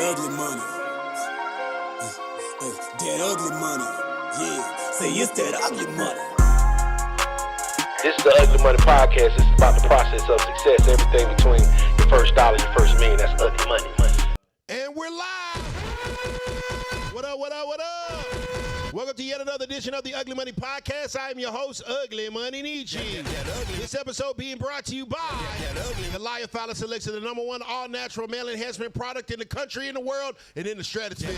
ugly money. That ugly money. Yeah, say it's that ugly money. This is the Ugly Money Podcast. It's about the process of success. Everything between your first dollar, your first million. That's ugly money. And we're live. What up, what up, what up? Welcome to yet another edition of the Ugly Money Podcast. I am your host, Ugly Money Lucci. This episode being brought to you by Goliath Fowler Selection, the #1 all-natural male enhancement product in the country, in the world, and in the stratosphere.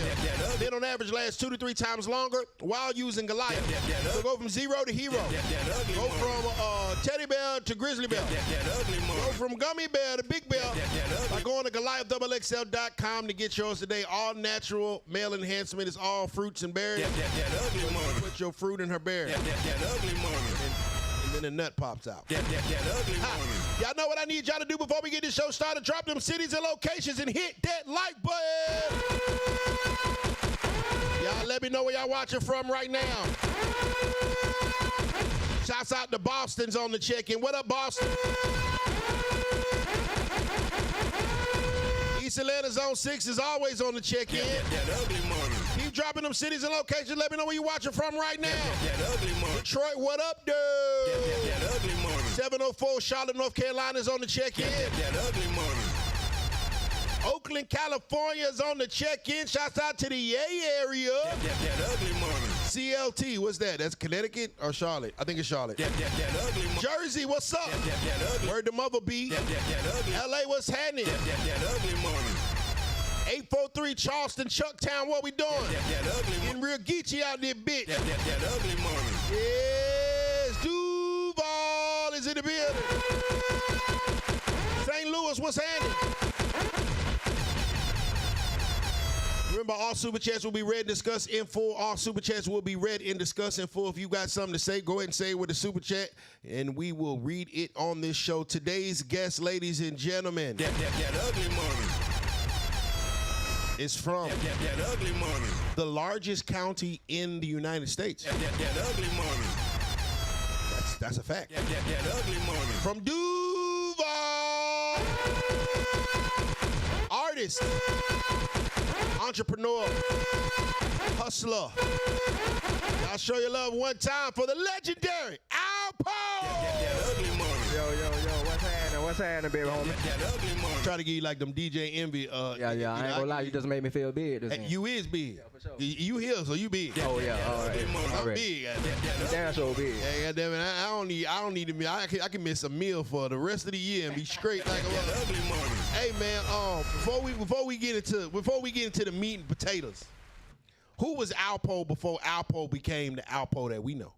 Men on average last 2 to 3 times longer while using Goliath. So go from zero to hero. Go from teddy bear to grizzly bear. Go from gummy bear to big bear by going to GoliathXXL.com to get yours today. All-natural male enhancement is all fruits and berries. Put your fruit in her bear. And then the nut pops out. Y'all know what I need y'all to do before we get this show started? Drop them cities and locations and hit that like button. Y'all let me know where y'all watching from right now. Shouts out to Boston's on the check-in. What up, Boston? East Atlanta Zone 6 is always on the check-in. Keep dropping them cities and locations. Let me know where you're watching from right now. Detroit, what up, dude? 704 Charlotte, North Carolina is on the check-in. Oakland, California is on the check-in. Shouts out to the Yay area. CLT, what's that? That's Connecticut or Charlotte? I think it's Charlotte. Jersey, what's up? Word to Mother B. LA, what's happening? 843 Charleston, Chucktown, what we doing? Getting real geeky out there, bitch. Yes, Duval is in the building. St. Louis, what's happening? Remember, all Super Chats will be read and discussed in full. All Super Chats will be read and discussed in full. If you got something to say, go ahead and say it with a Super Chat, and we will read it on this show. Today's guest, ladies and gentlemen, That ugly money. is from Ugly money. the largest county in the United States. Ugly money. That's a fact. Ugly money. From Duval, artist, entrepreneur, hustler. Y'all show your love one time for the legendary ALPO. Ugly money. Yo, what's happening, baby homie? Ugly money. Try to give you like them DJ Envy. Yeah, I ain't gonna lie, you just made me feel big this Hey, you is big. Yeah, for sure. You here, so you big. Oh yeah, all right. I'm Already. big. You damn so big. Yeah, goddamn it. I don't need to. I can miss a meal for the rest of the year and be straight like a mother. Ugly money. Hey man, before we get into the meat and potatoes, who was ALPO before ALPO became the ALPO that we know?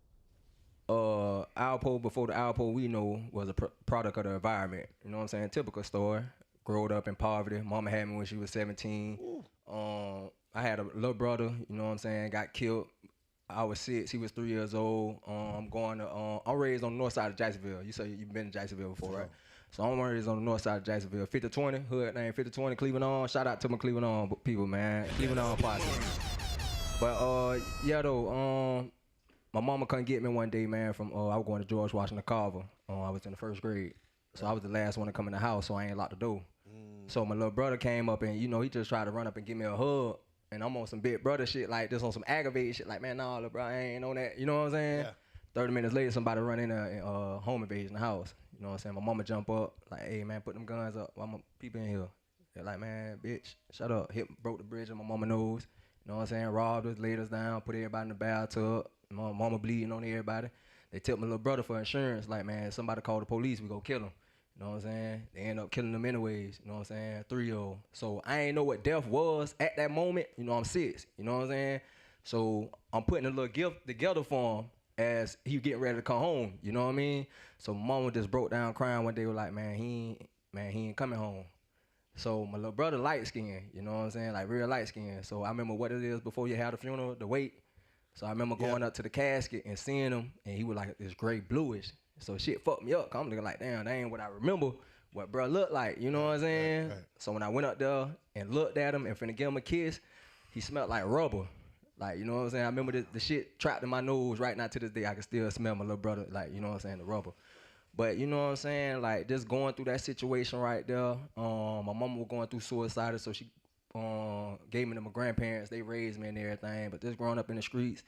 ALPO before the ALPO we know was a product of the environment. You know what I'm saying? Typical story. Growed up in poverty. Mama had me when she was 17. I had a little brother. You know what I'm saying? Got killed. I was 6. He was 3 years old. I'm raised on the north side of Jacksonville. You say you've been to Jacksonville before, right? So I'm raised on the north side of Jacksonville. 5020, hood name 5020, Cleveland on. Shout out to my Cleveland on people, man. Cleveland on podcast. But my mama couldn't get me one day, man, from I was going to George Washington Carver. I was in the 1st grade. So I was the last one to come in the house, so I ain't locked the door. So my little brother came up and, he just tried to run up and give me a hug. And I'm on some big brother shit like this, on some aggravated shit. Like, man, nah, little bro, I ain't on that. You know what I'm saying? Yeah. 30 minutes later, somebody run in there and home invasion the house. You know what I'm saying? My mama jump up, like, hey, man, put them guns up. I'm people in here. They're like, man, bitch, shut up. Broke the bridge on my mama nose. You know what I'm saying? Robbed us, laid us down, put everybody in the bathtub. My mama bleeding on everybody. They tipped my little brother for insurance. Like, man, somebody called the police, we go kill him. You know what I'm saying? They end up killing them anyways. You know what I'm saying? 3-0. So I ain't know what death was at that moment. You know, I'm 6. You know what I'm saying? So I'm putting a little gift together for him as he getting ready to come home. You know what I mean? So mama just broke down crying one day. Was like, man, he ain't coming home. So my little brother light skinned. You know what I'm saying? Like real light skinned. So I remember what it is before you have the funeral, the wait. So I remember going up to the casket and seeing him, and he was like this gray bluish. So shit fucked me up. Cause I'm looking like, damn, that ain't what I remember what bro looked like. You know what I'm saying? Right. So when I went up there and looked at him and finna give him a kiss, he smelled like rubber. Like, you know what I'm saying? I remember the shit trapped in my nose right now to this day. I can still smell my little brother, like, you know what I'm saying, the rubber. But you know what I'm saying? Like, just going through that situation right there. My mama was going through suicide, so she gave me to my grandparents. They raised me and everything. But just growing up in the streets,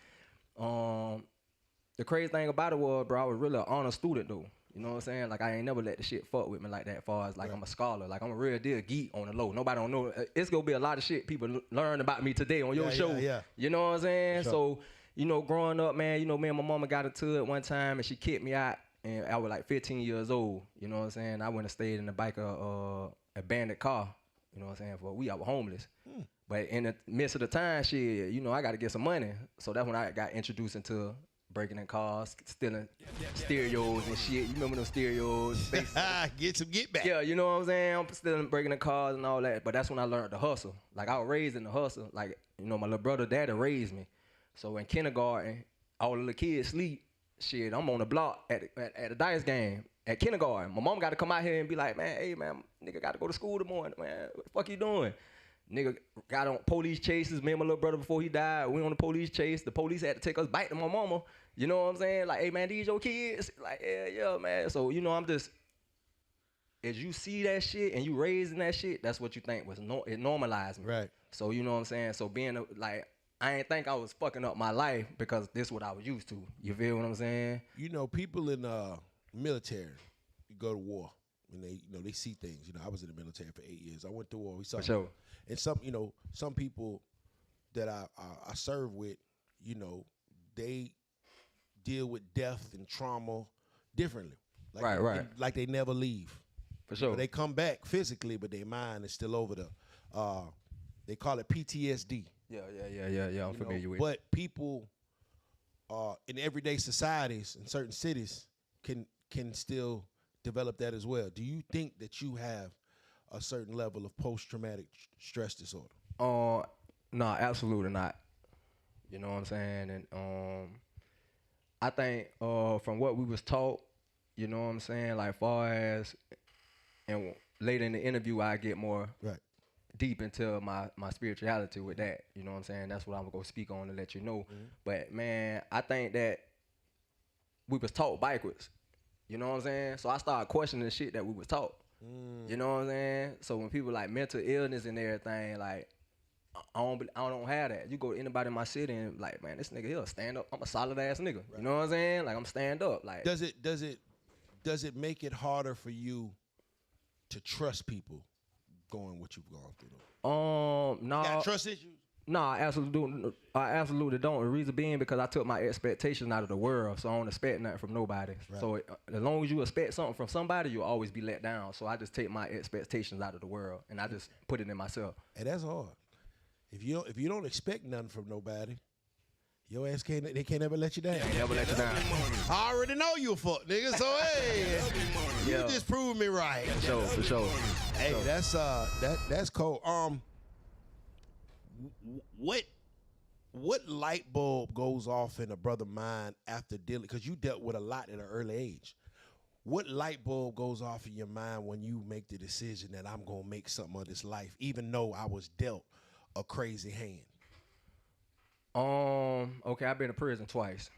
the crazy thing about it was, bro, I was really an honor student though. You know what I'm saying? Like, I ain't never let the shit fuck with me like that, as far as, like, I'm a scholar. Like, I'm a real deal geek on the low. Nobody don't know. It's going to be a lot of shit people learn about me today on your show. Yeah. You know what I'm saying? Sure. So, you know, growing up, man, you know, me and my mama got into it one time, and she kicked me out, and I was, like, 15 years old. You know what I'm saying? I went and stayed in the back of abandoned car. You know what I'm saying? I was homeless. But in the midst of the time, shit, you know, I got to get some money. So that's when I got introduced into breaking in cars, stealing stereos and shit. You remember those stereos? Get back. Yeah, you know what I'm saying? I'm stealing, breaking in cars and all that. But that's when I learned to hustle. Like, I was raised in the hustle. Like, you know, my little brother, daddy raised me. So in kindergarten, all the little kids sleep. Shit, I'm on the block at a dice game at kindergarten. My mom got to come out here and be like, man, hey, man, nigga got to go to school tomorrow, man. What the fuck you doing? Nigga got on police chases. Me and my little brother, before he died, we on the police chase. The police had to take us back to my mama. You know what I'm saying? Like, hey, man, these your kids? Like, yeah, man. So, you know, I'm just, as you see that shit and you raising that shit, that's what you think was, it normalized me. Right. So, you know what I'm saying? So being, like, I ain't think I was fucking up my life because this is what I was used to. You feel what I'm saying? You know, people in military, you go to war, and they see things. You know, I was in the military for 8 years. I went to war. We saw. For sure. And some people that I serve with, you know, they deal with death and trauma differently. Like, Right. Like they never leave. For sure. You know, they come back physically, but their mind is still over the. They call it PTSD. Yeah. I'm familiar with it. But people in everyday societies in certain cities can still develop that as well. Do you think that you have a certain level of post-traumatic stress disorder? No, absolutely not. You know what I'm saying? And I think from what we was taught, you know what I'm saying, like far as, and later in the interview I get more deep into my spirituality with that. You know what I'm saying? That's what I'm gonna speak on to let you know. But man, I think that we was taught backwards. You know what I'm saying? So I started questioning the shit that we was taught. You know what I'm saying? So when people like mental illness and everything, like I don't have that. You go to anybody in my city and like, man, this nigga here stand up. I'm a solid ass nigga. Right. You know what I'm saying? Like I'm stand up. Like does it make it harder for you to trust people going what you've gone through though? No. You got trust issues? No, I absolutely don't. The reason being because I took my expectations out of the world, so I don't expect nothing from nobody. Right. So as long as you expect something from somebody, you'll always be let down. So I just take my expectations out of the world and I just put it in myself. And that's hard. If you don't expect nothing from nobody, your ass can't ever let you down. They never let you down. I already know you a fuck nigga, so hey, you just proved me right. For sure. Hey, that's cool. What light bulb goes off in a brother mind after dealing? Because you dealt with a lot at an early age. What light bulb goes off in your mind when you make the decision that I'm gonna make something of this life, even though I was dealt a crazy hand? Okay, I've been to prison twice.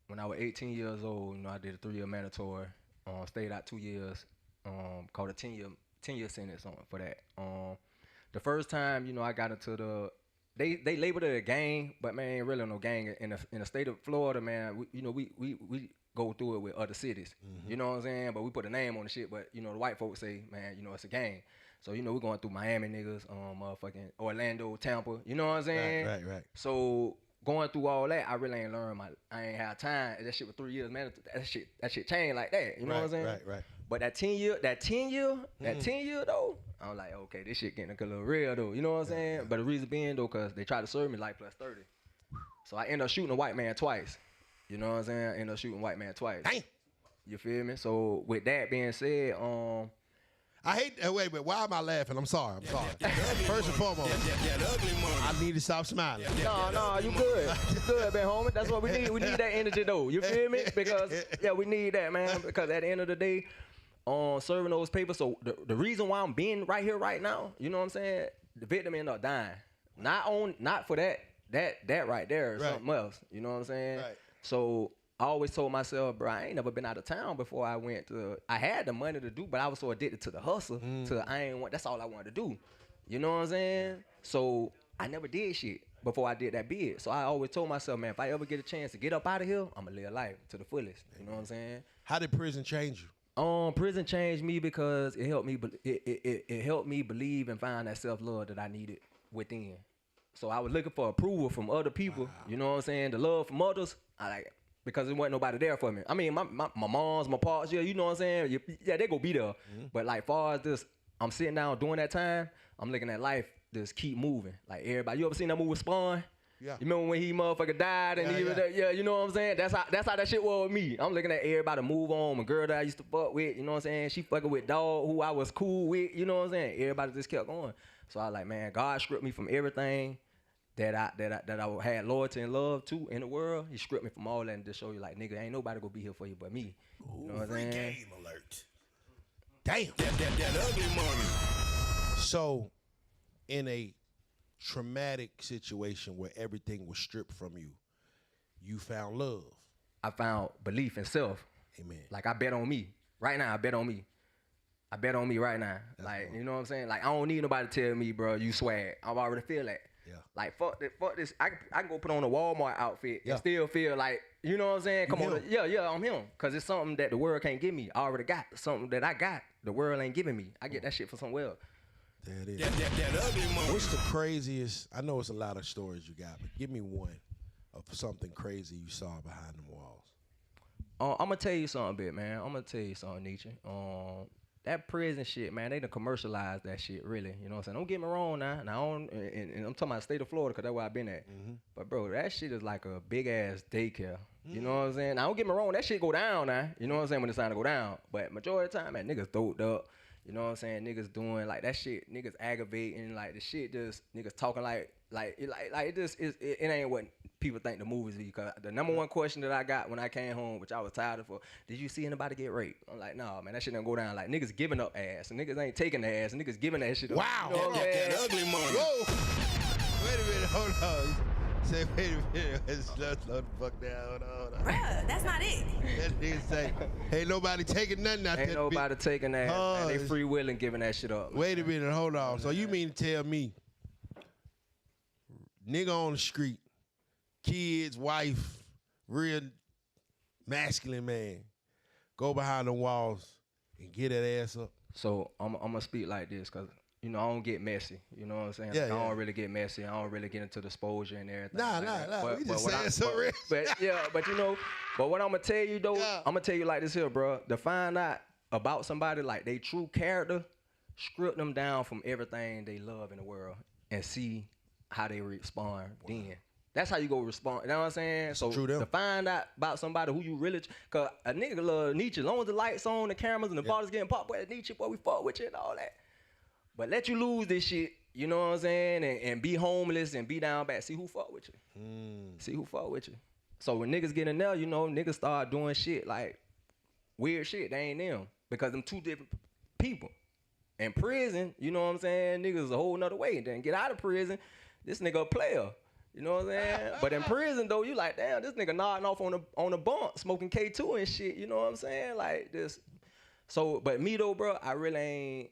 When I was 18 years old, you know, I did a 3-year mandatory. Stayed out 2 years. Called a 10-year sentence for that. The first time, you know, I got into they labeled it a gang, but man, ain't really no gang in the state of Florida, man. We go through it with other cities. Mm-hmm. You know what I'm saying? But we put a name on the shit. But you know, the white folks say, man, you know, it's a gang. So you know, we're going through Miami niggas, motherfucking Orlando, Tampa. You know what I'm saying? Right. So going through all that, I really ain't learned. I ain't had time. That shit was 3 years, man. That shit changed like that. You know what I'm saying? Right. But that 10 year though, I'm like, okay, this shit getting a little real though. You know what I'm saying? But the reason being though, cause they tried to serve me life plus 30. So I ended up shooting a white man twice. You know what I'm saying? I ended up shooting a white man twice. Dang. You feel me? So with that being said, I hate. Wait, why am I laughing? I'm sorry. First and foremost, I need to stop smiling. No, you good. You good, man, homie. That's what we need. We need that energy, though. You feel me? Because we need that, man. Because at the end of the day, serving those papers. So the reason why I'm being right here, right now, you know what I'm saying? The victim ended up dying. Not for that right there or something else. You know what I'm saying? Right. So I always told myself, bro, I ain't never been out of town before I went to. I had the money to do, but I was so addicted to the hustle. That's all I wanted to do. You know what I'm saying? So I never did shit before I did that bid. So I always told myself, man, if I ever get a chance to get up out of here, I'm gonna live life to the fullest. You know what I'm saying? How did prison change you? Prison changed me because it helped me. It helped me believe and find that self-love that I needed within. So I was looking for approval from other people. Wow. You know what I'm saying? The love from others. I like it because there wasn't nobody there for me. I mean, my moms, my pops, yeah, you know what I'm saying? Yeah, they go be there. Mm-hmm. But like far as this, I'm sitting down during that time. I'm looking at life just keep moving. Like everybody, you ever seen that movie Spawn? Yeah. You remember when he motherfucker died and you know what I'm saying? That's how that shit was with me. I'm looking at everybody move on. My girl that I used to fuck with, you know what I'm saying? She fucking with dog who I was cool with, you know what I'm saying? Everybody just kept going. So I was like, man, God stripped me from everything that I had loyalty and love to in the world. He stripped me from all that and just show you like, nigga, ain't nobody gonna be here for you but me. You know what I'm saying? Game alert. Damn. That ugly money. So, in a traumatic situation where everything was stripped from you, you found love. I found belief in self. Amen. Like I bet on me. Right now, I bet on me. I bet on me right now. That's like, cool. You know what I'm saying? Like, I don't need nobody to tell me, bro, you swag. I already feel that. Yeah. Like, fuck this. I can go put on a Walmart outfit and still feel like, you know what I'm saying? Come on. Yeah, I'm him. Because it's something that the world can't give me. I already got something that I got. The world ain't giving me. I get that shit from somewhere else. There it is. That ugly money. What's the craziest? I know it's a lot of stories you got, but give me one of something crazy you saw behind them walls. I'm going to tell you something, bit, man. I'm going to tell you something, Nietzsche. That prison shit, man, they done commercialized that shit, really. You know what I'm saying? Don't get me wrong now. And I'm talking about the state of Florida because that's where I've been at. Mm-hmm. But, bro, that shit is like a big-ass daycare. You know what I'm saying? Now, don't get me wrong. That shit go down now. You know what I'm saying? When it's time to go down. But majority of the time, man, niggas doped up. You know what I'm saying? Niggas doing, like, that shit, niggas aggravating. Like, the shit just, niggas talking like it just, it ain't what people think the movies be. Because the number one question that I got when I came home, which I was tired of, did you see anybody get raped? I'm like, nah, man, that shit don't go down. Like, niggas giving up ass. And niggas ain't taking the ass. And niggas giving that shit up. Wow. You know that ugly money. Whoa. Wait a minute, hold on. Say, wait a minute. Slow the fuck down. Hold on. Bruh, that's not it. That nigga say, ain't nobody taking nothing out there. Ain't nobody taking that. Man, they free willing giving that shit up. Wait a minute, hold on. So you mean to tell me, nigga on the street, kids, wife, real masculine man, go behind the walls and get that ass up? So I'm going to speak like this because, you know, I don't get messy. You know what I'm saying? Yeah, like, I don't really get messy. I don't really get into the exposure and everything. Nah. We just saying so real. But you know, but what I'm going to tell you, though, I'm going to tell you like this here, bro. To find out about somebody, like, they true character, strip them down from everything they love in the world and see how they respond then. That's how you go respond. You know what I'm saying? So to find out about somebody who you really, cause a nigga love Nietzsche. As long as the lights on, the cameras and the bottles getting popped, boy, Nietzsche, boy, we fuck with you and all that. But let you lose this shit, you know what I'm saying? And be homeless and be down bad. See who fuck with you. See who fuck with you. So when niggas get in there, you know, niggas start doing shit like weird shit. They ain't them. Because them two different people. In prison, you know what I'm saying? Niggas a whole nother way. Then get out of prison, this nigga a player. You know what I'm saying? But in prison though, you like, damn, this nigga nodding off on a bunk, smoking K2 and shit. You know what I'm saying? Like this. So, but me though, bro, I really ain't.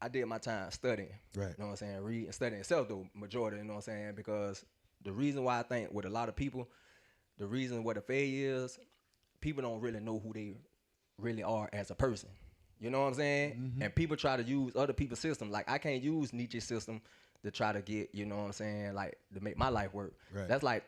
I did my time studying. Right. You know what I'm saying? Reading and studying itself though, majority. You know what I'm saying? Because the reason why I think with a lot of people, the reason what a failure is, people don't really know who they really are as a person. You know what I'm saying? Mm-hmm. And people try to use other people's system. Like I can't use Nietzsche's system to try to get, you know what I'm saying, like to make my life work. Right. That's like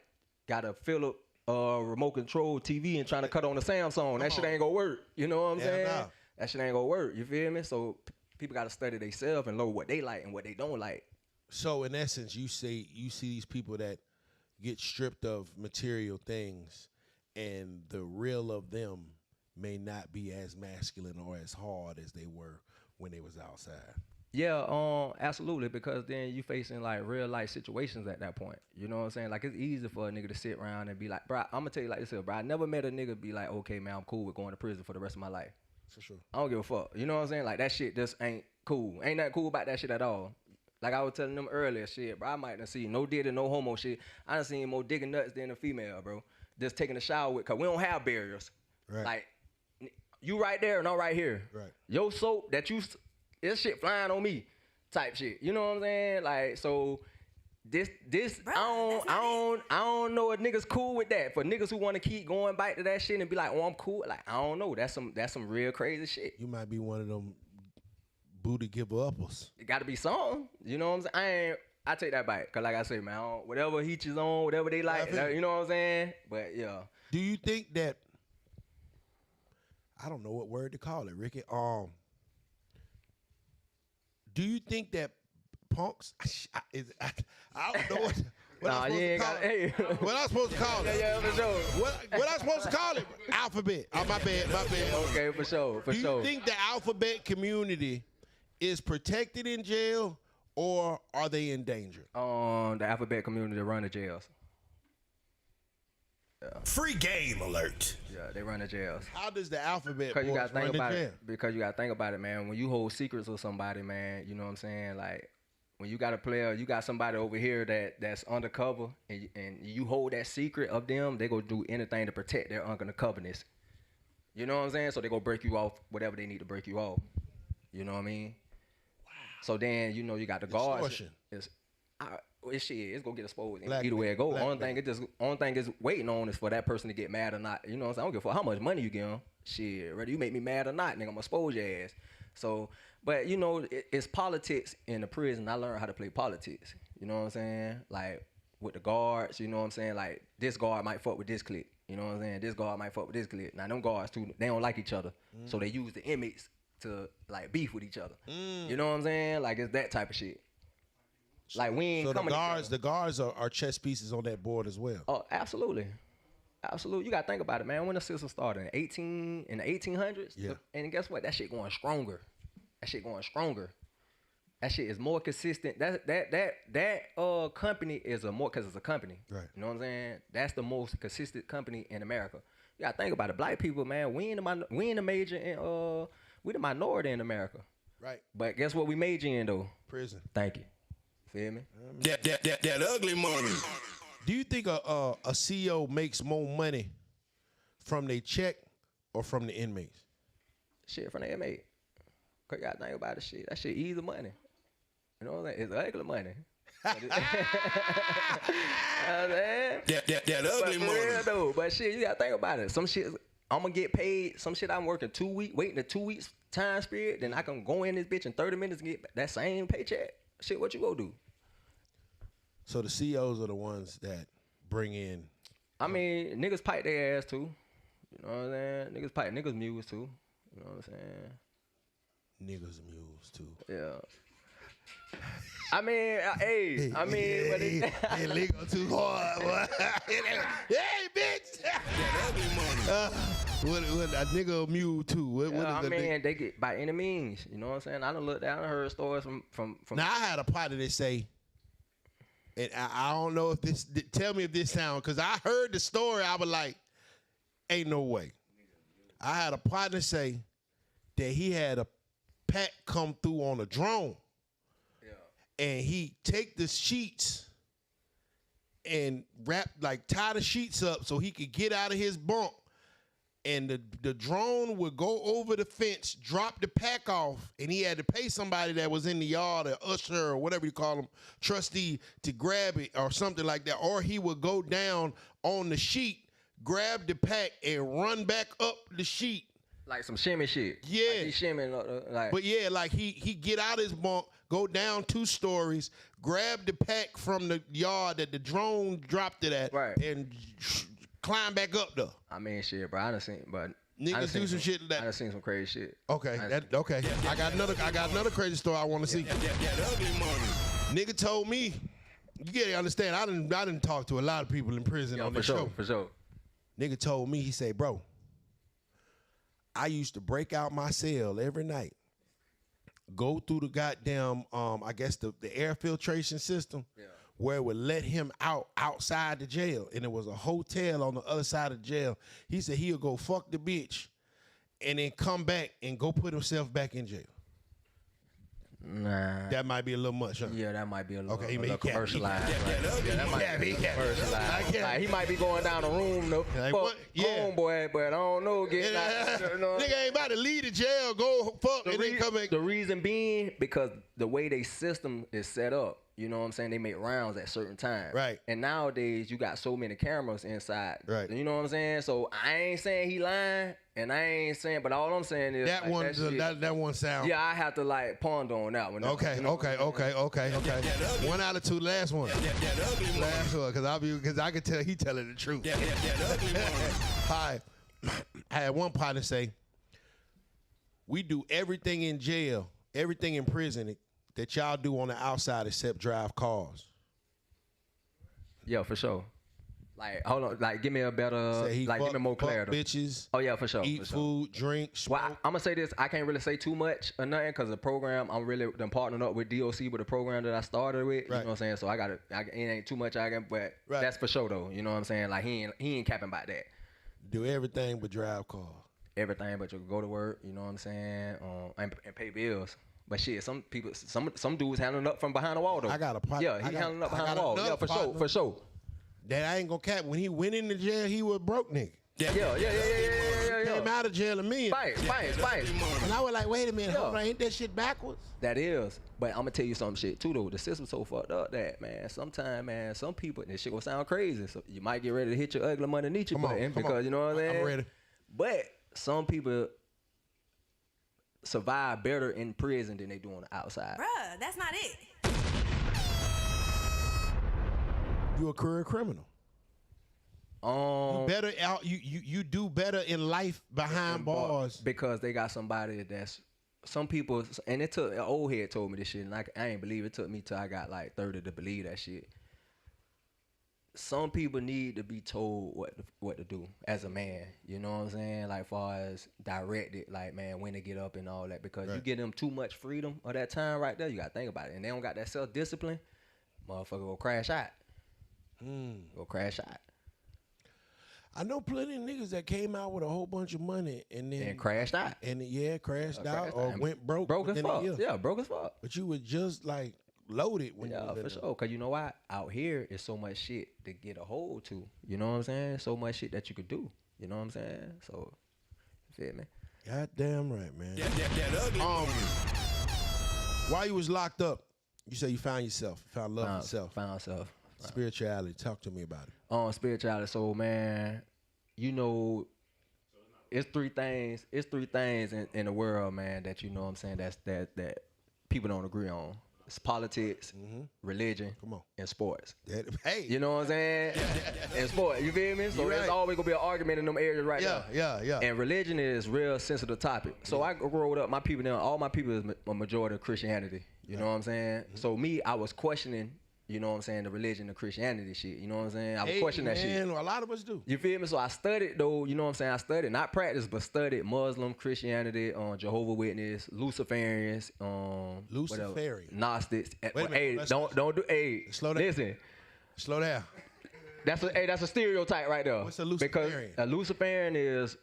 got a Philip remote control TV and trying to cut on the Samsung. That shit ain't gonna work. You know what I'm saying? No. That shit ain't gonna work. You feel me? So people gotta study themselves and know what they like and what they don't like. So in essence, you see these people that get stripped of material things, and the real of them may not be as masculine or as hard as they were when they was outside. Yeah, absolutely, because then you facing like real life situations at that point. You know what I'm saying? Like it's easy for a nigga to sit around and be like, bro, I'm gonna tell you like this here, bro. I never met a nigga be like, okay, man, I'm cool with going to prison for the rest of my life. For sure. I don't give a fuck. You know what I'm saying? Like that shit just ain't cool. Ain't nothing cool about that shit at all. Like I was telling them earlier, shit, bro, I might not see no dick and no homo shit. I done seen more dick and nuts than a female, bro. Just taking a shower with, cause we don't have barriers. Right. Like you right there and I'm right here. Right. Your soap that you, this shit flying on me type shit. You know what I'm saying? Like, so I don't know if niggas cool with that. For niggas who want to keep going back to that shit and be like, oh, I'm cool. Like, I don't know. That's some real crazy shit. You might be one of them booty giver uppers. It got to be something. You know what I'm saying? I take that back. Cause like I say, man, whatever heat is on, whatever they like, you know what I'm saying? But yeah. Do you think that? I don't know what word to call it, Ricky. Do you think that punks? I don't know what I'm supposed to call it. What I'm supposed to call it? Yeah, for sure. What I'm supposed to call it? Alphabet. Oh, my bad. Okay, for sure. Do you think the alphabet community is protected in jail, or are they in danger? The alphabet community run the jails. Yeah. Free game alert. Yeah, they run the jails. How does the alphabet Because you gotta think about jail? it. Because you gotta think about it, man. When you hold secrets with somebody, man, you know what I'm saying? Like, when you got a player, you got somebody over here that's undercover, and you hold that secret of them, they gonna do anything to protect their undercoverness. You know what I'm saying? So they gonna break you off whatever they need to break you off. You know what I mean? Wow. So then, you know, you got the guards. It's gonna get exposed either way it go. Only thing is waiting on is for that person to get mad or not. You know what I'm saying? I don't give a fuck how much money you give them. Shit, whether you make me mad or not, nigga, I'm gonna expose your ass. So, but you know, it's politics in the prison. I learned how to play politics. You know what I'm saying? Like with the guards, you know what I'm saying? Like this guard might fuck with this clique. You know what I'm saying? This guard might fuck with this clique. Now them guards too, they don't like each other. So they use the inmates to like beef with each other. You know what I'm saying? Like it's that type of shit. Like we ain't coming. So the guards are chess pieces on that board as well. Oh, absolutely. You gotta think about it, man. When the system started in the 1800s, yeah. And guess what? That shit going stronger. That shit is more consistent. That company is because it's a company. Right. You know what I'm saying? That's the most consistent company in America. You gotta think about it. Black people, man, we in the major and we the minority in America. Right. But guess what we major in though? Prison. Thank you. Feel me? That ugly money. Do you think a CEO makes more money from their check or from the inmates? Shit from the inmate. Cause you gotta think about the shit. That shit easy money. You know what I'm saying? It's ugly money. That ugly money. Real though. But shit, you gotta think about it. Some shit I'm gonna get paid. Some shit I'm working 2 weeks, waiting a 2 weeks time period. Then I can go in this bitch in 30 minutes and get that same paycheck. Shit, what you gonna do? So the CEOs are the ones that bring in. I mean, niggas pipe their ass too. You know what I'm saying? Niggas pipe niggas mules too. You know what I'm saying? Niggas mules too. Yeah. I mean, but it ain't legal too hard, boy. Hey, bitch. What a nigga a mule too? What I mean, they get by any means. You know what I'm saying? I done looked down and heard stories from. Now I had a partner that say, and I don't know if this. Tell me if this sound, because I heard the story. I was like, ain't no way. I had a partner say that he had a pack come through on a drone. And he take the sheets and tie the sheets up so he could get out of his bunk. And the drone would go over the fence, drop the pack off, and he had to pay somebody that was in the yard, or usher, or whatever you call them, trustee, to grab it or something like that. Or he would go down on the sheet, grab the pack, and run back up the sheet. Like some shimmy shit. Yeah. Like he shimming, like. But yeah, like he get out his bunk, go down 2 stories, grab the pack from the yard that the drone dropped it at, right, and climb back up there. I mean, shit, bro. I done seen, but niggas do some shit like that. I done seen some crazy shit. Okay, okay. I got another crazy story I want to see. Nigga told me, you gotta understand. I didn't talk to a lot of people in prison on this show. For sure. Nigga told me, he said, bro, I used to break out my cell every night, go through the goddamn, I guess the air filtration system, where it would let him outside the jail. And it was a hotel on the other side of the jail. He said he'll go fuck the bitch and then come back and go put himself back in jail. Nah. That might be a little much, huh? Yeah, that might be a little, okay, a little commercialized. That might be commercialized. Like, he might be going down the room, though. Like, homeboy, but I don't know. Nigga ain't about to leave the jail, go fuck, and then come back. The reason being, because the way they system is set up, You know what I'm saying? They make rounds at certain times. Right. And nowadays, you got so many cameras inside. Right. You know what I'm saying? So I ain't saying he lying, and I ain't saying, but all I'm saying is that like, that one sound. Yeah, I have to like ponder on that one. Okay, you know? okay. 1 out of 2. Last one. Last one, because I can tell he telling the truth. Hi. I had one partner say, we do everything in jail, everything in prison that y'all do on the outside except drive cars. Yeah, for sure. Like, hold on, like, give me a better, give me more clarity. Bitches. Oh yeah, for sure. Eat food, drink, smoke. Well, I'm gonna say this. I can't really say too much or nothing because the program I'm really done partnered up with DOC with the program that I started with. You know what I'm saying? So it ain't too much I can, but that's for sure though. You know what I'm saying? Like he ain't capping about that. Do everything but drive cars. Everything but you can go to work. You know what I'm saying? And pay bills. But shit, some people, some dudes handling up from behind the wall though. I got a partner. Yeah, he handling up behind the wall. Yeah, for sure. That I ain't gonna cap. When he went into jail, he was broke nigga. Yeah. Came out of jail a million. Fight. And I was like, wait a minute, hold on, ain't that shit backwards? That is. But I'm gonna tell you some shit too though. The system's so fucked up that, man, sometimes, man, some people, this shit gonna sound crazy. So you might get ready to hit your ugly money Nietzsche button because you know what I'm saying? I'm ready. But some people survive better in prison than they do on the outside. Bruh, that's not it. You a career criminal. You do better in life behind bars because they got somebody that's some people, and it took an old head told me this shit, and I ain't believe it. Took me till I got like 30 to believe that shit. Some people need to be told what to do as a man. You know what I'm saying? Like far as directed, like man, when to get up and all that. Because you give them too much freedom of that time right there, you gotta think about it. And they don't got that self-discipline, motherfucker go crash out. Go crash out. I know plenty of niggas that came out with a whole bunch of money and then crashed out. And crashed out or went broke. Broke as fuck. Yeah, broke as fuck. But you were just like loaded when you were for sure. Cause you know why? Out here is so much shit to get a hold to. You know what I'm saying? So much shit that you could do. You know what I'm saying? So, you feel me? Goddamn right, man. While you was locked up, you say you found yourself, found love for yourself. Found self. Spirituality. Talk to me about it. Spirituality. So man, you know, it's three things in the world, man, that you know what I'm saying that people don't agree on. It's politics, religion, and sports. Hey. You know what I'm saying? And sports, you feel me? So there's always gonna be an argument in them areas right now. Yeah. And religion is real sensitive topic. So I grew up, my people now, all my people is a majority of Christianity. You know what I'm saying? So me, I was questioning, you know what I'm saying, the religion, the Christianity shit. You know what I'm saying? I was questioning that shit. A lot of us do. You feel me? So I studied though, you know what I'm saying? I studied, not practice, but studied Muslim, Christianity, Jehovah's Witness, Luciferians, Luciferian. Gnostics. Wait a minute, don't do. Hey, slow down. Listen. Slow down. That's a stereotype right there. What's a Luciferian? Because a Luciferian is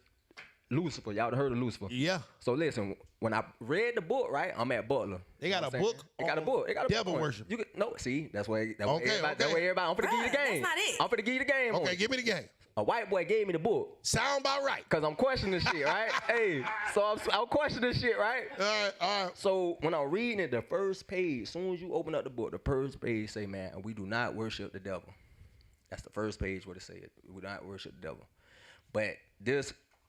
Lucifer. Y'all heard of Lucifer? Yeah. So listen, when I read the book, right, I'm at Butler. They got a book. They got a book. They got a devil book. worship. See, that's why everybody. Okay. That's why everybody. I'm finna give you the game. That's not it. I'm finna give you the game. Okay, give me the game. A white boy gave me the book. Sound about right. Cause I'm questioning shit, right? Hey, so I'm questioning shit, right? All right. So when I'm reading it, the first page, as soon as you open up the book, the first page say, man, we do not worship the devil. That's the first page where it say it. We do not worship the devil. But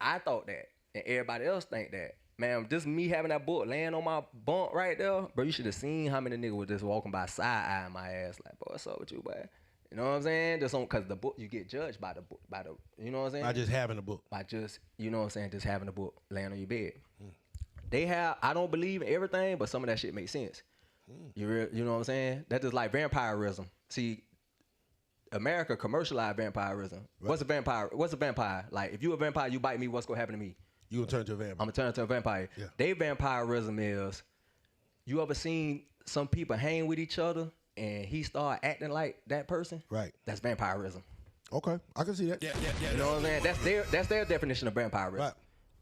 I thought that, and everybody else think that. Man, just me having that book laying on my bunk right there, bro, you should have seen how many niggas was just walking by side-eyeing my ass like, boy, what's up with you, boy? You know what I'm saying? Just cause the book, you get judged by the book, you know what I'm saying? By just having a book. By just, you know what I'm saying, just having a book laying on your bed. I don't believe in everything, but some of that shit makes sense. You know what I'm saying? That's just like vampirism. See, America commercialized vampirism. Right. What's a vampire? Like, if you a vampire, you bite me, what's gonna happen to me? You gonna turn to a vampire. I'm gonna turn into a vampire. Yeah. They vampirism is, you ever seen some people hang with each other and he start acting like that person? Right. That's vampirism. Okay, I can see that. Yeah. You know what I'm saying? That's their definition of vampirism. Right.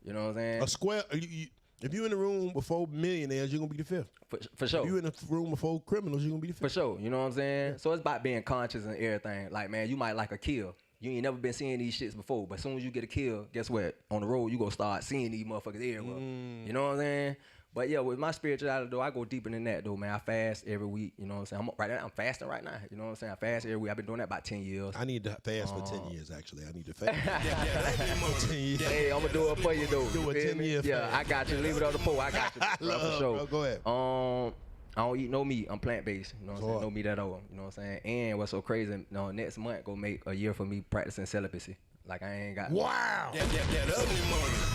You know what I'm saying? A square. If you in the room with 4 millionaires, you're gonna be the fifth. For sure. If you in the room with 4 criminals, you're gonna be the fifth. For sure. You know what I'm saying? Yeah. So it's about being conscious and everything. Like, man, you might like a kill. You ain't never been seeing these shits before, but as soon as you get a kill, guess what? On the road, you gonna start seeing these motherfuckers everywhere. You know what I'm saying? But yeah, with my spirituality though, I go deeper than that though, man. I fast every week, you know what I'm saying? I'm fasting right now, you know what I'm saying? I fast every week. I've been doing that about 10 years. I need to fast for 10 years, actually. I need to fast for 10 years. Hey, I'm gonna do it for you though. Do a 10-year fast. Yeah, I got you. Leave it on the pole. I got you. Bro, for sure. Bro, go ahead. I don't eat no meat. I'm plant-based. You know what I'm saying? No meat at all. You know what I'm saying? And what's so crazy, next month go make a year for me practicing celibacy. Like I ain't got. Wow. That ugly money.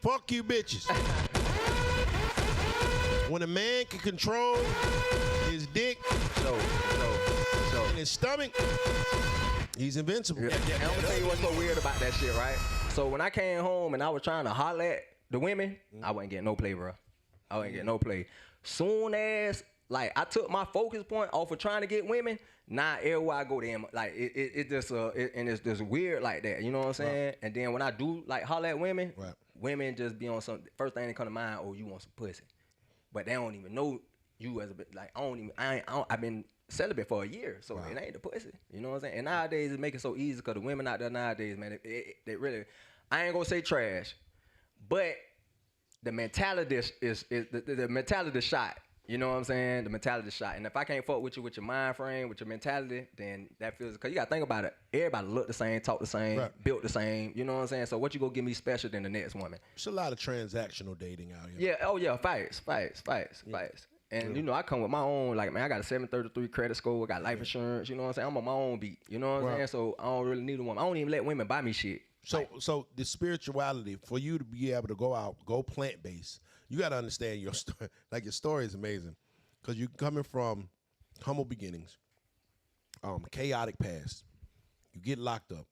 Fuck you, bitches. When a man can control his dick and his stomach, he's invincible. Yeah. And I'm gonna tell you what's so weird about that shit, right? So when I came home and I was trying to holler at the women, I wasn't getting no play, bro. I wasn't getting no play. Soon as like I took my focus point off of trying to get women, now everywhere I go, them like it just and it's just weird like that. You know what I'm saying? Right. And then when I do like holler at women, women just be on some first thing that come to mind. Oh, you want some pussy? But they don't even know you as a like I've been celibate for a year, so it ain't the pussy. You know what I'm saying? And nowadays it make it so easy because the women out there nowadays, man, they really, I ain't gonna say trash, but the mentality is the mentality shot. You know what I'm saying? The mentality shot. And if I can't fuck with you with your mind frame, with your mentality, then that feels, because you got to think about it. Everybody look the same, talk the same, built the same. You know what I'm saying? So what you gonna give me special than the next woman? There's a lot of transactional dating out here. Yeah. Oh, yeah. Fights. And, you know, I come with my own, like, man, I got a 733 credit score. I got life insurance. You know what I'm saying? I'm on my own beat. You know what I'm saying? So I don't really need a woman. I don't even let women buy me shit. So the spirituality, for you to be able to go out, go plant-based, you got to understand your story. Like, your story is amazing because you're coming from humble beginnings, chaotic past. You get locked up.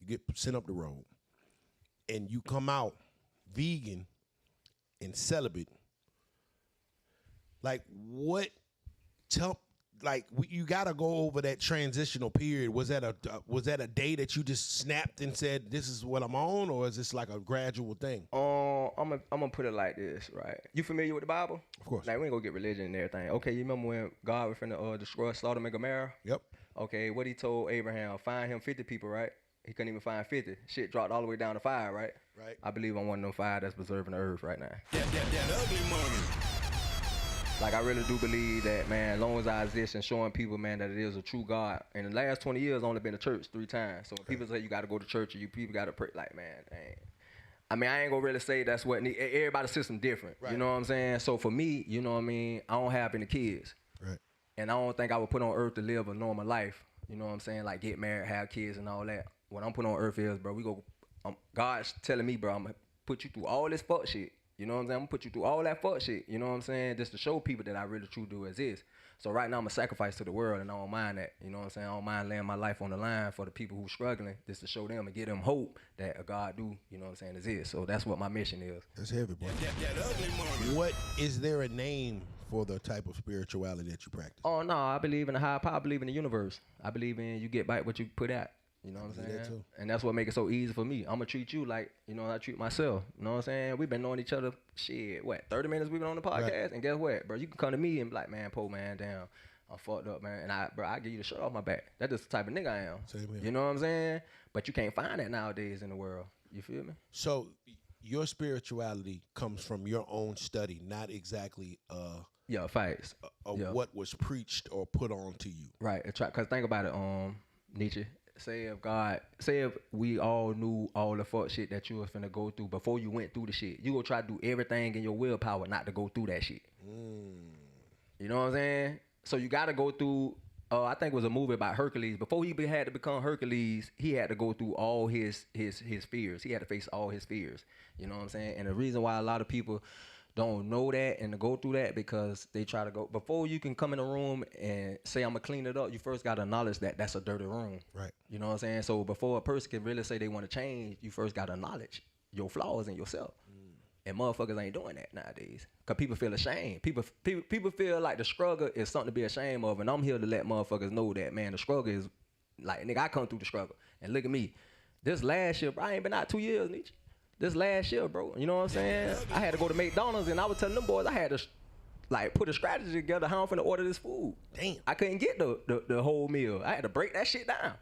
You get sent up the road. And you come out vegan and celibate. Like, you got to go over that transitional period. Was that a day that you just snapped and said, this is what I'm on, or is this like a gradual thing? I'm gonna put it like this, right? You familiar with the Bible? Of course. Like, we ain't gonna get religion and everything. Okay, you remember when God was finna destroy Sodom and Gomorrah? Yep. Okay, what he told Abraham, find him 50 people, right? He couldn't even find 50. Shit dropped all the way down to 5, right? Right. I believe I'm one of them 5 that's preserving the earth right now. That ugly money. Like, I really do believe that, man, as long as I exist and showing people, man, that it is a true God. In the last 20 years, I've only been to church 3 times. So when people say you got to go to church or you people got to pray, like, man, dang. I mean, I ain't gonna really say that's what everybody's system different. Right. You know what I'm saying? So for me, you know what I mean, I don't have any kids. Right. And I don't think I would put on earth to live a normal life. You know what I'm saying? Like, get married, have kids and all that. What I'm putting on earth is, bro, God's telling me, bro, I'm gonna put you through all this fuck shit. You know what I'm saying? I'm gonna put you through all that fuck shit. You know what I'm saying? Just to show people that I really truly do exist. So right now I'm a sacrifice to the world, and I don't mind that. You know what I'm saying? I don't mind laying my life on the line for the people who struggling, just to show them and give them hope that a God do, you know what I'm saying, exist. So that's what my mission is. That's heavy, bro. That ugly money. What is there a name for the type of spirituality that you practice? Oh no, I believe in the higher power. I believe in the universe. I believe in you get back what you put out. You know what I'm saying? That too. And that's what make it so easy for me. I'm gonna treat you like, you know, I treat myself. You know what I'm saying? We've been knowing each other, 30 minutes we've been on the podcast. Right. And guess what, bro? You can come to me and be like, man, man, damn, I'm fucked up, man. And I give you the shirt off my back. That's just the type of nigga I am. Same here. You know what I'm saying? But you can't find that nowadays in the world. You feel me? So your spirituality comes from your own study, not exactly facts. What was preached or put on to you. Right. Because think about it, Nietzsche. Say if we all knew all the fuck shit that you was finna go through before you went through the shit, you gonna try to do everything in your willpower not to go through that shit. You know what I'm saying? So you gotta go through, I think it was a movie about Hercules. Before he had to become Hercules, he had to go through all his fears. He had to face all his fears. You know what I'm saying? And the reason why a lot of people don't know that and to go through that because they try to go, before you can come in a room and say, I'm gonna clean it up, you first gotta acknowledge that that's a dirty room. Right. You know what I'm saying? So before a person can really say they wanna change, you first gotta acknowledge your flaws in yourself. And motherfuckers ain't doing that nowadays. Cause people feel ashamed. People feel like the struggle is something to be ashamed of, and I'm here to let motherfuckers know that, man, the struggle is, like, nigga, I come through the struggle. And look at me. This last year, bro, I ain't been out 2 years, Nietzsche. This last year, bro, you know what I'm saying? I had to go to McDonald's and I was telling them boys I had to like put a strategy together how I'm finna order this food. Damn. I couldn't get the whole meal. I had to break that shit down.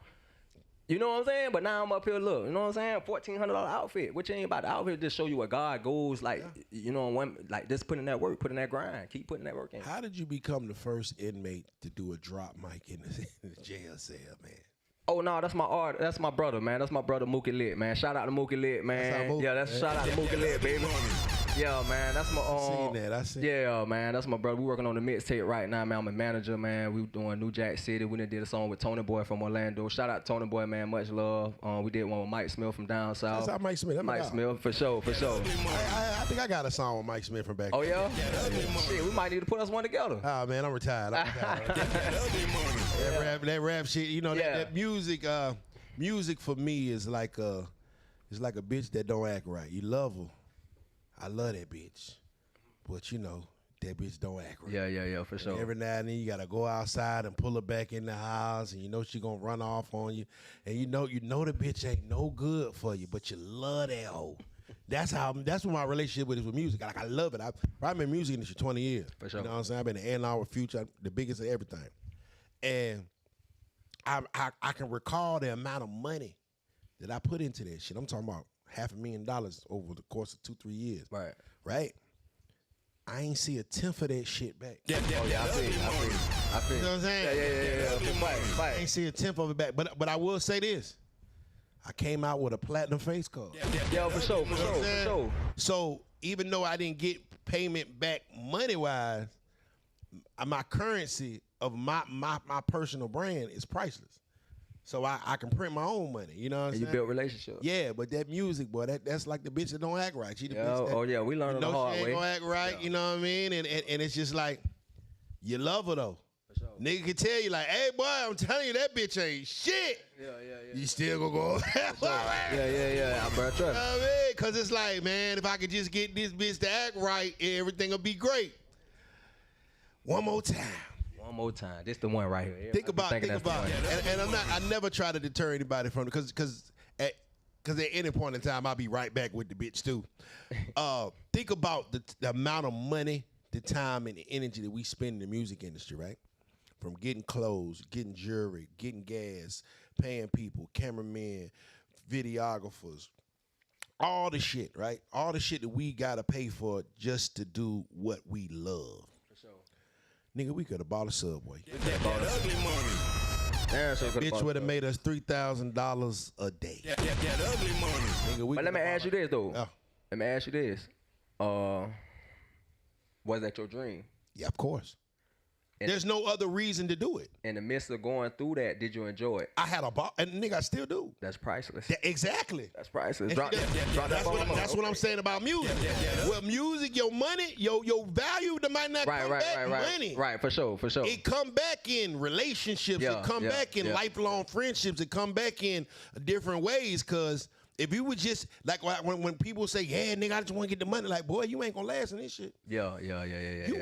You know what I'm saying? But now I'm up here, look, you know what I'm saying? $1,400 outfit. Which ain't about the outfit, just show you where God goes, like, you know, like just putting that work, putting that grind, keep putting that work in. How did you become the first inmate to do a drop mic in the jail cell, man? Oh no, that's my brother, man. That's my brother Mookie Lit, man. Shout out to Mookie Lit, man. Shout out to Mookie Lit, baby. Yeah, man, that's my I seen that. Yeah, man, that's my brother. We working on the mixtape right now, man. I'm a manager, man. We doing New Jack City. We done did a song with Tony Boy from Orlando. Shout out to Tony Boy, man. Much love. We did one with Mike Smith from down south. That's how Mike Smith. Mike Smith, for sure. I think I got a song with Mike Smith from back. Oh yeah? Shit, we might need to put us one together. Oh man, I'm retired. That rap shit, you know, that music. Music for me is like a bitch that don't act right. You love her. I love that bitch. But you know, that bitch don't act right. Yeah, for sure. And every now and then you gotta go outside and pull her back in the house, and you know she gonna run off on you. And you know the bitch ain't no good for you, but you love that hoe. That's what my relationship with music. Like I love it. I've been in music industry 20 years. For sure. You know what I'm saying? I've been in A&R with Future, the biggest of everything. And I can recall the amount of money that I put into that shit. I'm talking about $500,000 over the course of 2-3 years. Right? I ain't see a tenth of that shit back. I feel. You know what I'm saying? Yeah. I ain't see a tenth of it back. But I will say this. I came out with a platinum face card. Yeah, for sure. So even though I didn't get payment back money-wise, my currency of my personal brand is priceless. So I can print my own money. You know what I'm saying? You build relationships. Yeah, but that music, boy, that's like the bitch that don't act right. She the bitch that, we learned the hard way. She ain't gonna act right, you know what I mean? And it's just like, you love her though. For sure. Nigga can tell you like, hey boy, I'm telling you that bitch ain't shit. Yeah. You still gonna go Yeah, I trust. You know what I mean? Cause it's like, man, if I could just get this bitch to act right, everything will be great. One more time. This the one right here. Think about it. And I never try to deter anybody from it because at any point in time I'll be right back with the bitch too. Think about the amount of money, the time, and the energy that we spend in the music industry, right? From getting clothes, getting jewelry, getting gas, paying people, cameramen, videographers, all the shit, right? All the shit that we gotta pay for just to do what we love. Nigga, we could have bought a Subway. That ugly money. Bitch would have made us $3,000 a day. That ugly money. Nigga, but let me ask you this, though. Let me ask you this. Was that your dream? Yeah, of course. There's no other reason to do it. In the midst of going through that, did you enjoy it? I had a ball, and nigga, I still do. That's priceless. Exactly. That's priceless. That's what I'm saying about music. Well, music, your money, your value might not come back money. Right, for sure. It come back in relationships. It come back in lifelong friendships. It come back in different ways, because if you would just, like when people say, yeah, nigga, I just want to get the money, like, boy, you ain't going to last in this shit. Yeah.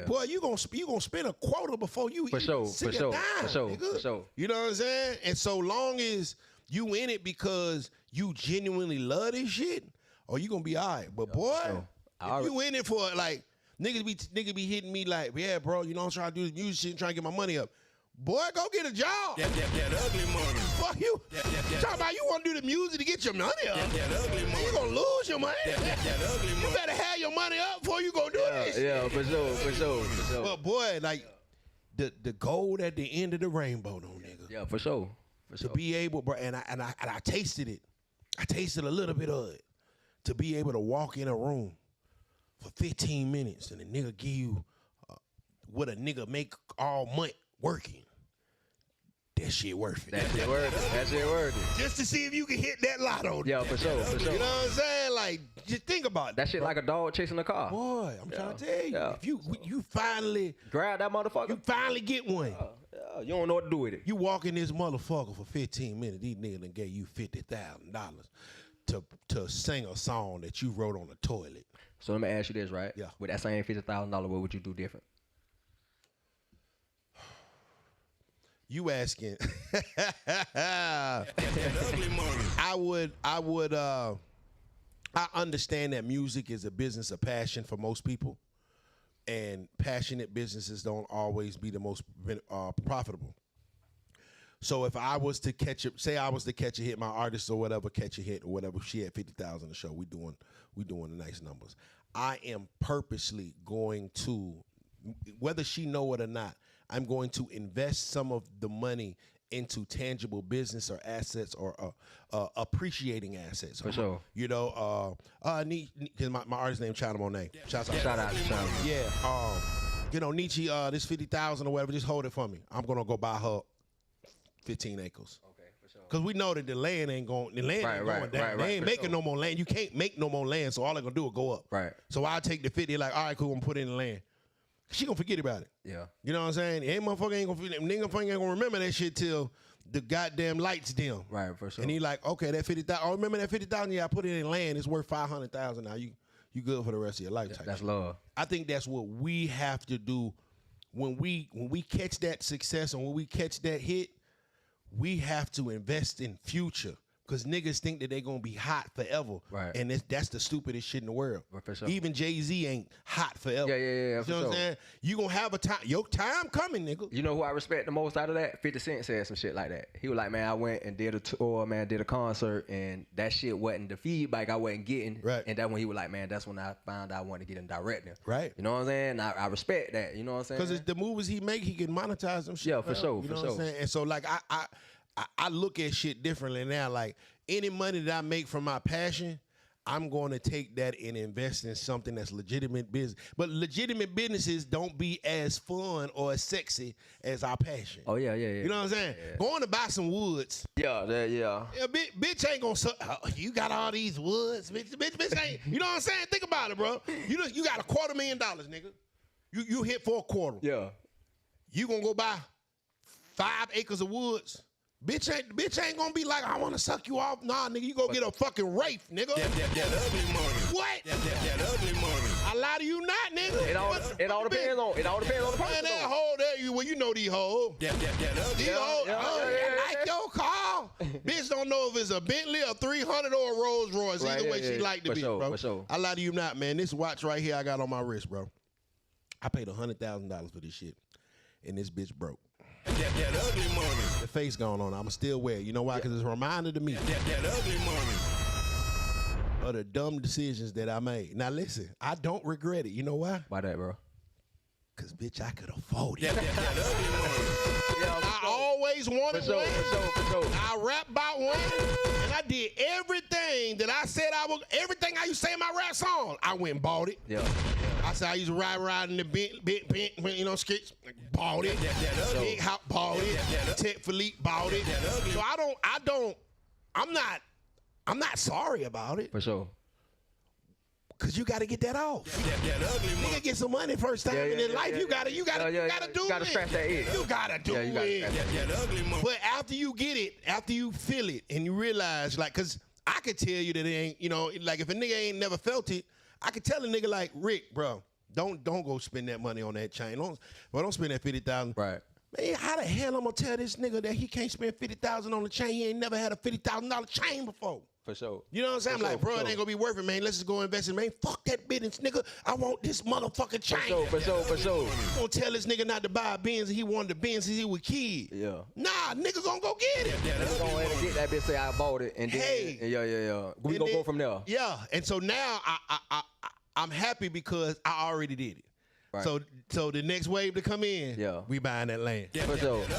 Boy, you gonna spend a quarter before you for sure. You know what I'm saying? And so long as you in it because you genuinely love this shit, or you going to be all right. But boy, if you in it for, like, niggas be hitting me like, yeah, bro, you know, I'm trying to do this music shit and trying to get my money up. Boy, go get a job. That ugly money. Fuck you. Talking about you want to do the music to get your money up. That ugly money. You gonna lose your money. That ugly money. You better have your money up before you go do this. Yeah, for sure. But boy, like the gold at the end of the rainbow, though, nigga. Yeah, for sure. To be able, bro, and I tasted it. I tasted a little bit of it. To be able to walk in a room for 15 minutes and a nigga give you what a nigga make all month working. That shit worth it. That shit worth it. Just to see if you can hit that lotto. Yeah, for sure. You know what I'm saying? Like, just think about that shit, like a dog chasing a car. Boy, I'm trying to tell you. If you finally grab that motherfucker, you finally get one. You don't know what to do with it. You walk in this motherfucker for 15 minutes. These niggas done gave you $50,000 to sing a song that you wrote on the toilet. So let me ask you this, right? Yeah. With that same $50,000, what would you do different? You asking? That ugly money. I understand that music is a business of passion for most people, and passionate businesses don't always be the most profitable. So if I was to catch it, say I was to catch a hit, my artist or whatever catch a hit or whatever, she had 50,000 a show. We doing the nice numbers. I am purposely going to, whether she know it or not, I'm going to invest some of the money into tangible business or assets or appreciating assets. For sure. You know, because my artist name China Monet. Shout out to China. Yeah. You know, Nietzsche, this 50,000 or whatever, just hold it for me. I'm gonna go buy her 15 acres. Okay, for sure. Cause we know that the land ain't going. The land ain't going down. They ain't making no more land. You can't make no more land. So all they're gonna do is go up. Right. So I take the 50. Like, all right, cool. I'm gonna put it in the land. She gonna forget about it. Yeah. You know what I'm saying? Ain't motherfucker ain't gonna remember that shit till the goddamn lights dim. Right, for sure. And he like, okay, that 50,000. Oh, remember that 50,000? Yeah, I put it in land. It's worth 500,000 now. You good for the rest of your life. That's love. I think that's what we have to do when we catch that success and when we catch that hit. We have to invest in future. Because niggas think that they going to be hot forever. Right. And that's the stupidest shit in the world. For sure. Even Jay-Z ain't hot forever. Yeah. You know what I'm saying? You going to have a time. Your time coming, nigga. You know who I respect the most out of that? 50 Cent said some shit like that. He was like, man, I went and did a tour, man, did a concert, and that shit wasn't the feedback I wasn't getting. Right. And that's when he was like, man, that's when I found out I wanted to get in directing. Right. You know what I'm saying? I respect that. You know what I'm saying? Because the movies he make, he can monetize them shit. Yeah, for sure. You know what I'm saying? And so, like, I look at shit differently now. Like, any money that I make from my passion, I'm going to take that and invest in something that's legitimate business. But legitimate businesses don't be as fun or as sexy as our passion. Oh, yeah. You know what I'm saying? Yeah. Going to buy some woods. Yeah. Bitch ain't gonna you got all these woods. Bitch ain't. You know what I'm saying? Think about it, bro. You got $250,000, nigga. You hit for a quarter. Yeah. You gonna go buy 5 acres of woods. Bitch ain't gonna be like, I wanna suck you off. Nah, nigga, you go get a fucking rafe, nigga. That ugly money. What? That ugly money. I lie to you not, nigga. It all depends on the person. Man, that hoe there, you know these hoes. That ugly. These hoes, yeah. like your car. Bitch don't know if it's a Bentley, a 300, or a Rolls Royce. Right, Either way she like the bitch, bro. For sure. I lie to you not, man. This watch right here I got on my wrist, bro. I paid $100,000 for this shit, and this bitch broke. That ugly money. The face going on. I'ma still wear it. You know why? Because it's a reminder to me That ugly money. of the dumb decisions that I made. Now listen, I don't regret it. You know why? Why that, bro? Because bitch, I could afford it. That ugly money. Yeah, I always wanted for one. sure. I rap about one, and I did everything that I said I would. Everything I used to say in my rap song, I went and bought it. Yeah. I said I used to ride in the bent, you know, skits. Bought it. Big Hop bought it. Tech Philippe bought it. So I'm not sorry about it. For sure. Cause you got to get that off. That ugly money. Nigga get some money first time in his life. You gotta do it. You gotta scratch that itch. You gotta do you gotta it. That ugly money. But after you get it, after you feel it, and you realize, like, cause I could tell you that it ain't, you know, like if a nigga ain't never felt it, I could tell a nigga like, Rick, bro, don't go spend that money on that chain. Don't spend that 50,000. Right. Man, how the hell I'm gonna tell this nigga that he can't spend 50,000 on the chain? He ain't never had a $50,000 chain before. For sure. You know what I'm saying? I'm like, bro, it ain't gonna be worth it, man. Let's just go invest in, man. Fuck that business, nigga. I want this motherfucking chain. For sure. You gonna tell this nigga not to buy a Benz and he wanted the Benz since he was a kid. Yeah. Nah, nigga gonna go get it. Let's go ahead and get that bitch, say I bought it, and then, Hey. yeah. We gonna go from there. Yeah, and so now I'm happy because I already did it. Right. So the next wave to come in, Yeah. we buying that land. For sure. The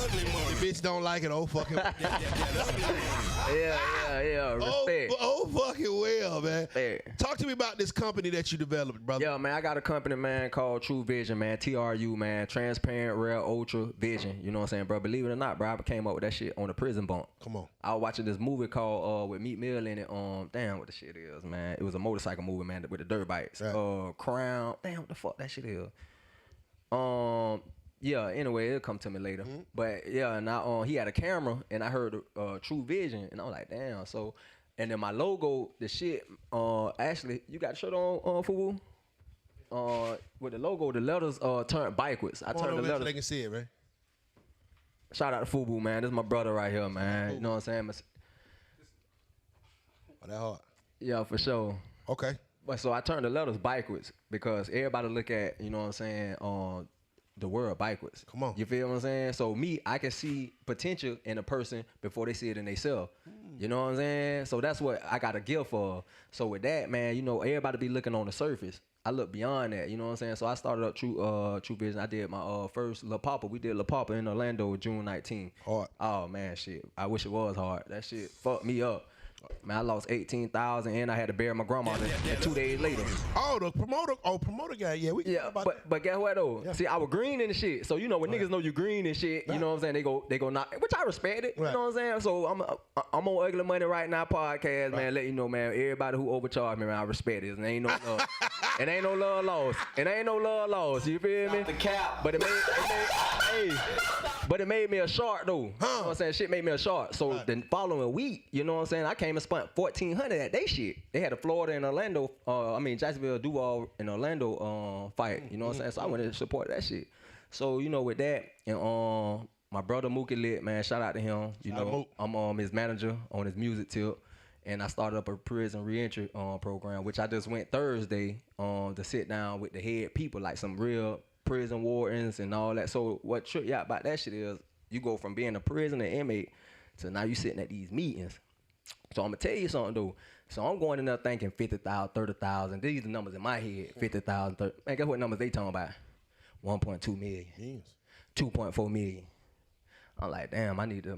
bitch don't like it, oh fucking Yeah. Respect. oh fucking well, man. Hey. Talk to me about this company that you developed, brother. Yeah, man, I got a company, man, called True Vision, man. TRU, man. Transparent, Rare, Ultra Vision. You know what I'm saying, bro? Believe it or not, bro, I came up with that shit on a prison bunk. Come on. I was watching this movie called with Meat Mill in it. Damn, what the shit is, man. It was a motorcycle movie, man, with the dirt bikes. Right. Crown. Damn, what the fuck that shit is. Yeah, anyway, it'll come to me later. Mm-hmm. But yeah, and he had a camera, and I heard True Vision, and I was like, damn. So, and then my logo, the shit, actually, you got the shirt on, Fubu? With the logo, the letters turned backwards. I turned the letters. So they can see it, man. Shout out to Fubu, man. This is my brother right here, man. You know what I'm saying? Oh, that hard. Yeah, for sure. Okay. But so I turned the letters backwards because everybody look at, you know what I'm saying, the world backwards. Come on. You feel what I'm saying? So me, I can see potential in a person before they see it in themselves. You know what I'm saying? So that's what I got a gift for. So with that, man, you know, everybody be looking on the surface. I look beyond that, you know what I'm saying? So I started up True Vision. I did my first La Papa. We did La Papa in Orlando June 19th. Hard. Oh, man, shit. I wish it was hard. That shit fucked me up. Man, I lost $18,000 and I had to bury my grandma 2 days later. Oh, the promoter guy. Yeah, we Yeah, but guess what though? Yeah. See, I was green and shit. So you know when niggas know you green and shit, you know what I'm saying? They go knock, which I respect it. You know what I'm saying? So I'm on Ugly Money Right Now podcast, man. Let you know, man. Everybody who overcharged me, man, I respect it. And ain't no love. It ain't no love lost. It ain't no love lost. You feel me? The cap. But it made me a shark though. You know what I'm saying? Shit made me a shark. So the following week, you know what I'm saying? I came and spent $1,400 at they shit. They had a Florida and Orlando, Jacksonville, Duval and Orlando fight. You know what I'm saying? So I went to support that shit. So, you know, with that, and my brother Mookie Lit, man, shout out to him. You know, I'm his manager on his music tip. And I started up a prison reentry program, which I just went Thursday to sit down with the head people, like some real prison wardens and all that. So what tripped you out about that shit is you go from being a prisoner inmate to now you sitting at these meetings. So I'm gonna tell you something though. So I'm going in there thinking 50,000, 30,000. These are the numbers in my head. 50,000, 30. Man, guess what numbers they talking about? 1.2 million, 2.4 million. I'm like, damn, I need to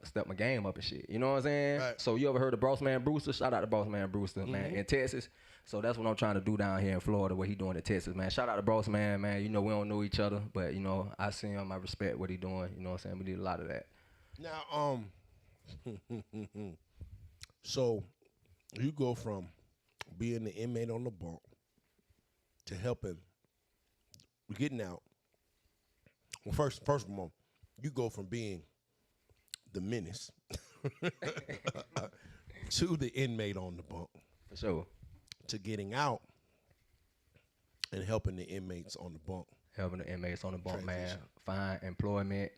step my game up and shit. You know what I'm saying? Right. So you ever heard of Boss Man Brewster? Shout out to Boss Man Brewster, man, in Texas. So that's what I'm trying to do down here in Florida, what he doing in Texas, man. Shout out to Boss Man, man. You know, we don't know each other, but, you know, I see him, I respect what he doing. You know what I'm saying? We need a lot of that. Now, so you go from being the inmate on the bunk to helping, getting out. Well, first of all, you go from being the menace to the inmate on the bunk. For sure. To getting out and helping the inmates on the bunk. Helping the inmates on the bunk, man. Find employment,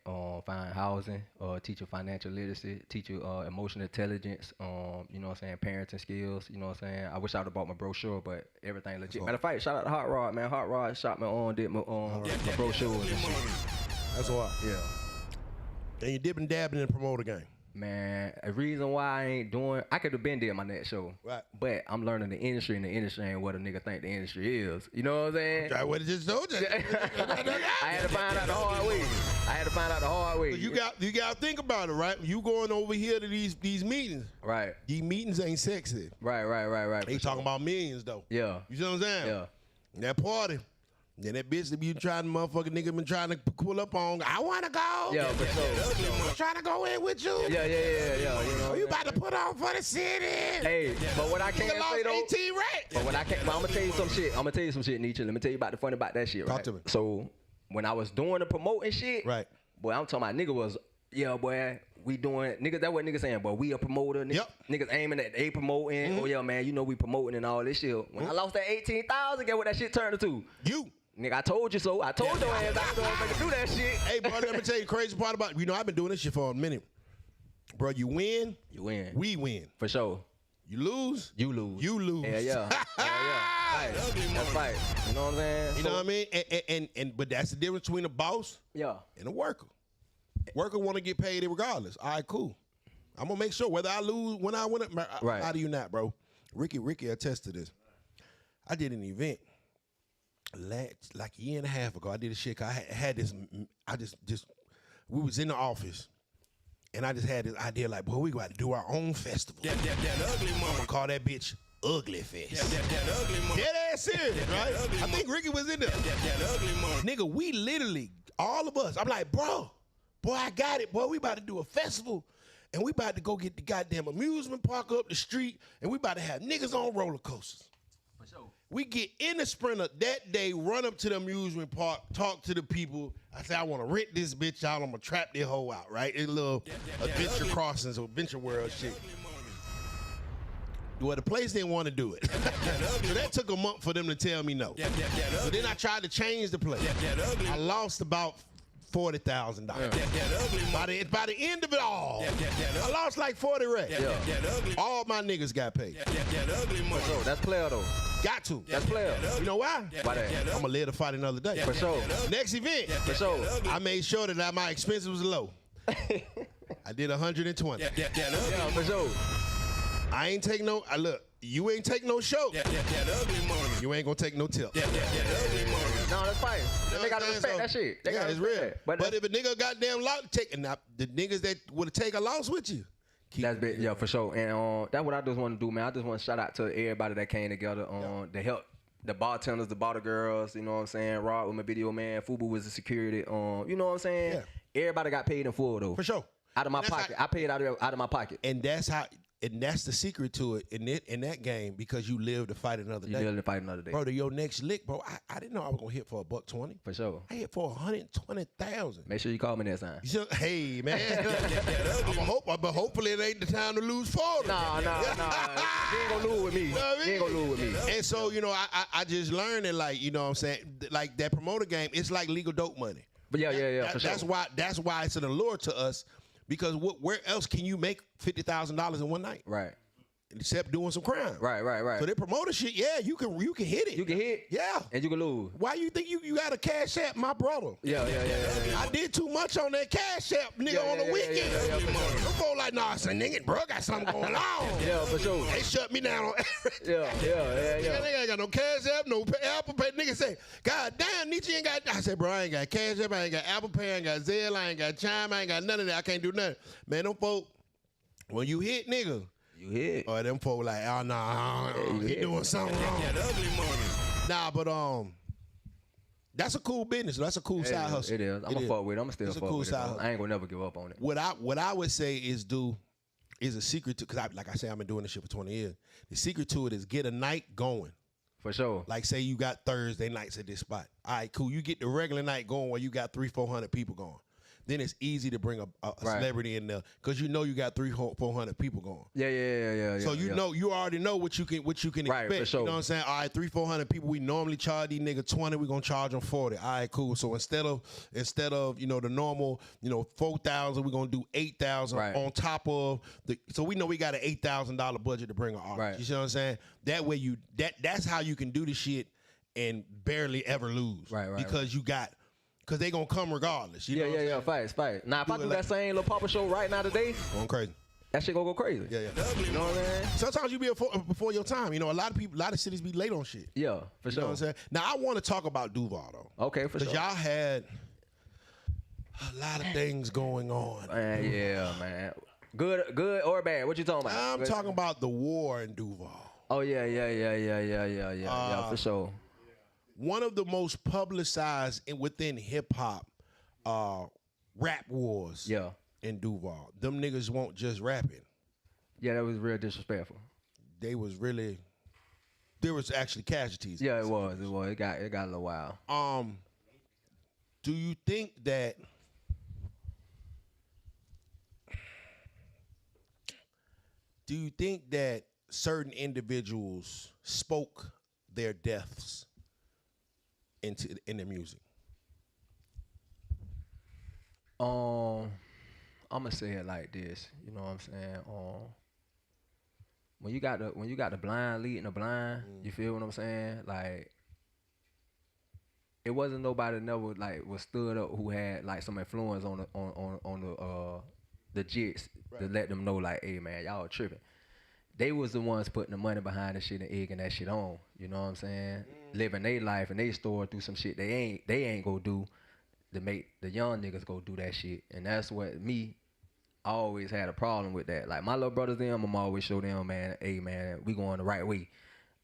find housing, teach you financial literacy, teach you emotional intelligence, you know what I'm saying, parenting skills, you know what I'm saying. I wish I would have bought my brochure, but everything legit. Matter of fact, shout out to Hot Rod, man. Hot Rod shot me on, did my brochure and shit. That's why. Yeah. And you dipping dabbing in the promoter game. Man, a reason why I ain't doing, I could have been there my next show. Right. But I'm learning the industry, and the industry ain't what a nigga think the industry is. You know what I'm saying? I would have just told you. I had to find out the hard way. So you got to think about it, right? You going over here to these meetings. Right. These meetings ain't sexy. Right. They talking about millions, though. Yeah. You see what I'm saying? Yeah. That party. Then that bitch that you trying, motherfucking nigga been trying to pull up on. I want to go. Yeah, for sure. I'm trying to go in with you. Yeah. You know, you about to put on for the city. Hey, but what I can't say though. 18 racks. But what I can't, I'm gonna tell you some shit. Nietzsche. Let me tell you about the funny about that shit, right? Talk to me. So when I was doing the promoting shit, right? Boy, I'm talking about nigga was, yeah, boy. We doing niggas. That's what niggas saying. Boy, we a promoter. Niggas aiming at they promoting. Oh yeah, man. You know we promoting and all this shit. When I lost that 18,000, get what that shit turned into? You. Nigga, I told you so. I told your ass I was going to do that shit. Hey, bro, let me tell you the crazy part about it. You know, I've been doing this shit for a minute. Bro, you win. We win. For sure. You lose. You lose. Yeah. Right. That's right. You know what I'm saying? You know what I mean? But that's the difference between a boss and a worker. Worker want to get paid regardless. All right, cool. I'm going to make sure whether I lose, when I win it, right. How do you not, bro? Ricky attest to this. I did an event. Like a year and a half ago, I did a shit. I had this. We was in the office, and I just had this idea like, boy, we got to do our own festival. That ugly mama. I'm gonna call that bitch Ugly Fest. That ugly mama. Dead ass serious, right? I think Ricky was in there. That ugly mama. Nigga, we literally, all of us. I'm like, boy, I got it, boy. We about to do a festival, and we about to go get the goddamn amusement park up the street, and we about to have niggas on roller coasters. We get in the Sprinter that day, run up to the amusement park, talk to the people. I say, I want to rent this bitch out. I'm going to trap this hoe out, right? It's a little adventure crossings or adventure world shit. Well, the place didn't want to do it. So that took a month for them to tell me no. So then I tried to change the place. I lost about $40,000. By the end of it all, I lost like 40 racks. All my niggas got paid. So that's player though. Got to. That's player. You know why? Why that? I'm gonna live to fight another day. For sure. Next event. For sure. I made sure that my expenses was low. I did 120. Yeah, for sure. I ain't take no. Look, you ain't take no show. You ain't gonna take no tip. No, that's fine. They gotta respect that shit. They gotta it's real. that. But if a nigga goddamn loss, the niggas that would take a loss with you. That's big, yeah, for sure. And that's what I just want to do, man. I just want to shout out to everybody that came together to help the bartenders, the bottle girls, you know what I'm saying? Rod was my video man. Fubu was the security. You know what I'm saying? Yeah. Everybody got paid in full though. For sure. Out of my pocket. I paid out of my pocket. And that's the secret to it in that game, because you live to fight another day. You live to fight another day. Bro, to your next lick, bro, I didn't know I was gonna hit for $120. For sure. I hit for 120,000. Make sure you call me next time. Hey man, but hopefully it ain't the time to lose 40. Nah. You ain't gonna lose with me. You ain't gonna lose with me. And so, you know, I just learned that, like, you know what I'm saying, like that promoter game, it's like legal dope money. But yeah, for sure. That's why it's an allure to us, because where else can you make $50,000 in one night? Right. Except doing some crime. Right. So they promoter shit, yeah, you can hit it. You can hit. Yeah. And you can lose. Why you think you got a cash app, my brother? Yeah. I did too much on that cash app, nigga, on the weekend. Yeah, Them folks like, nah, son, nigga, bro, got something going on. Yeah, for sure. They shut me down on everything. Yeah. Nigga ain't got no cash app, no Apple Pay. Nigga say, God damn, Nietzsche ain't got. I said, bro, I ain't got cash app, I ain't got Apple Pay, I ain't got Zelle, I ain't got Chime, I ain't got none of that. I can't do nothing. Man, them folk, when you hit, nigga. You hit. Or them folk like, oh, nah, he doing something wrong. Nah, but that's a cool business. That's a cool side hustle. It is. I'm gonna fuck with it. I'm still fuck with it. I ain't gonna never give up on it. What I would say is a secret to, because like I say, I've been doing this shit for 20 years. The secret to it is get a night going. For sure. Like, say you got Thursday nights at this spot. All right, cool. You get the regular night going where you got 300-400 people going. Then it's easy to bring a celebrity in there, because you know you got 300-400 people going. Yeah. So you already know what you can expect. For sure. You know what I'm saying? All right, 300-400 people. We normally charge these niggas 20. We gonna charge them 40. All right, cool. So instead of the normal 4,000, we gonna do 8,000 on top of the. So we know we got an $8,000 budget to bring an artist. Right. You see what I'm saying? That way that's how you can do the shit and barely ever lose. Right. Because you got. Because they going to come regardless. You know Yeah, fight. Now, if I do that same little Papa show right now today, going crazy. That shit gonna go crazy. Yeah. You know what I'm saying? Sometimes you be before your time. You know, a lot of cities be late on shit. Yeah, for sure. You know what I'm saying? Now, I want to talk about Duval, though. Okay, for sure. Because y'all had a lot of things going on. Man, yeah, man. Good or bad? What you talking about? I'm talking about the war in Duval. Oh, yeah, for sure. One of the most publicized within hip-hop rap wars in Duval. Them niggas won't just rapping. Yeah, that was real disrespectful. There was actually casualties. Yeah, it was. It got a little wild. Do you think that certain individuals spoke their deaths in their music? I'm gonna say it like this. You know what I'm saying? When you got the blind leading the blind, you feel what I'm saying? Like, it wasn't nobody never like was stood up who had like some influence on the jits to let them know, like, hey man, y'all tripping. They was the ones putting the money behind the shit and egging that shit on. You know what I'm saying? Living their life and they stored through some shit they ain't gonna do to make the young niggas go do that shit. And that's what I always had a problem with that. Like, my little brothers, I'm always show them, man, hey man, we going the right way.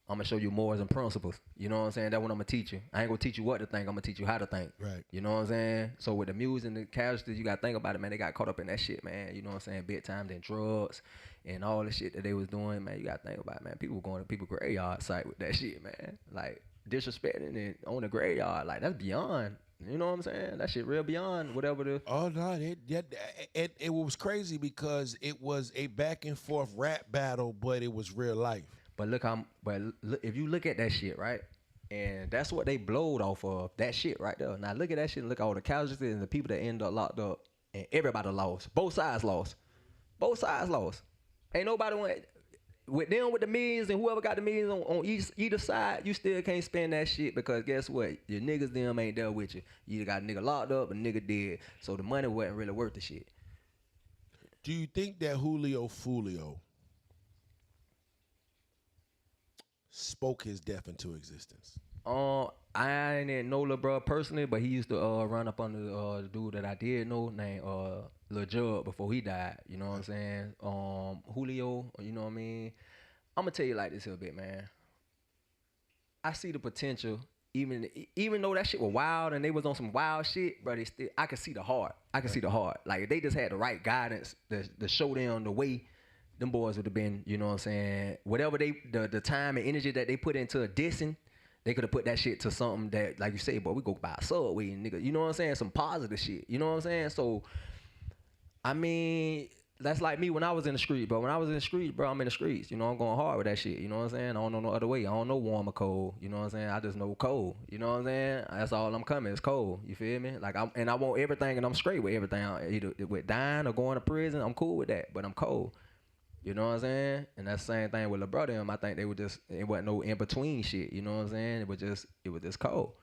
I'm gonna show you morals and principles. You know what I'm saying? That's what I'm gonna teach you. I ain't gonna teach you what to think. I'm gonna teach you how to think. Right. You know what I'm saying? So with the music and the casualties, you gotta think about it, man. They got caught up in that shit, man. You know what I'm saying? Big time, then drugs and all the shit that they was doing, man. You gotta think about it, man. People were going to people's graveyard site with that shit, man. Like, disrespecting it on the graveyard, like, that's beyond. You know what I'm saying? That shit real beyond whatever the. Oh no, it was crazy because it was a back and forth rap battle, but it was real life. But if you look at that shit, right, and that's what they blowed off of, that shit right there. Now look at that shit and look at all the casualties and the people that end up locked up, and everybody lost. Both sides lost. Ain't nobody went. with them with the millions and whoever got the millions on either side, you still can't spend that shit because guess what? Your niggas them ain't there with you. You either got a nigga locked up, a nigga dead. So the money wasn't really worth the shit. Do you think that Julio Fulio spoke his death into existence? I didn't know Lil Bro personally, but he used to run up under the dude that I did know named Lil Jug before he died. You know what I'm saying? Julio, you know what I mean? I'm gonna tell you like this here a bit, man. I see the potential, even though that shit was wild and they was on some wild shit, but I can see the heart. I can see the heart. Like if they just had the right guidance to show them the way, them boys would have been, you know what I'm saying? Whatever the time and energy that they put into a dissing, they could have put that shit to something that, like you say, boy, we go buy a Subway, nigga. You know what I'm saying? Some positive shit. You know what I'm saying? So, I mean, that's like me when I was in the street, bro. When I was in the street, bro, I'm in the streets. You know, I'm going hard with that shit. You know what I'm saying? I don't know no other way. I don't know warm or cold. You know what I'm saying? I just know cold. You know what I'm saying? That's all I'm coming. It's cold. You feel me? Like, I want everything, and I'm straight with everything. Either with dying or going to prison, I'm cool with that. But I'm cold. You know what I'm saying? And that's the same thing with LeBron them. I think they were just, it wasn't no in-between shit. You know what I'm saying? It was just cold.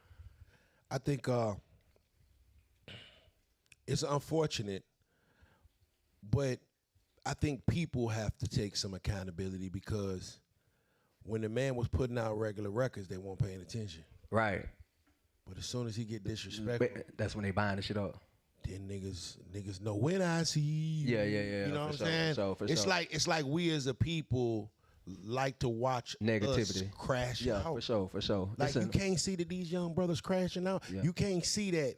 I think it's unfortunate, but I think people have to take some accountability because when the man was putting out regular records, they weren't paying attention. Right. But as soon as he get disrespectful, that's when they buying the shit up. Then niggas know when I see you. Yeah. You know what I'm sure, saying? For it's sure. like we as a people like to watch negativity us crash yeah, out. For sure. Like you can't see that these young brothers crashing out. Yeah. You can't see that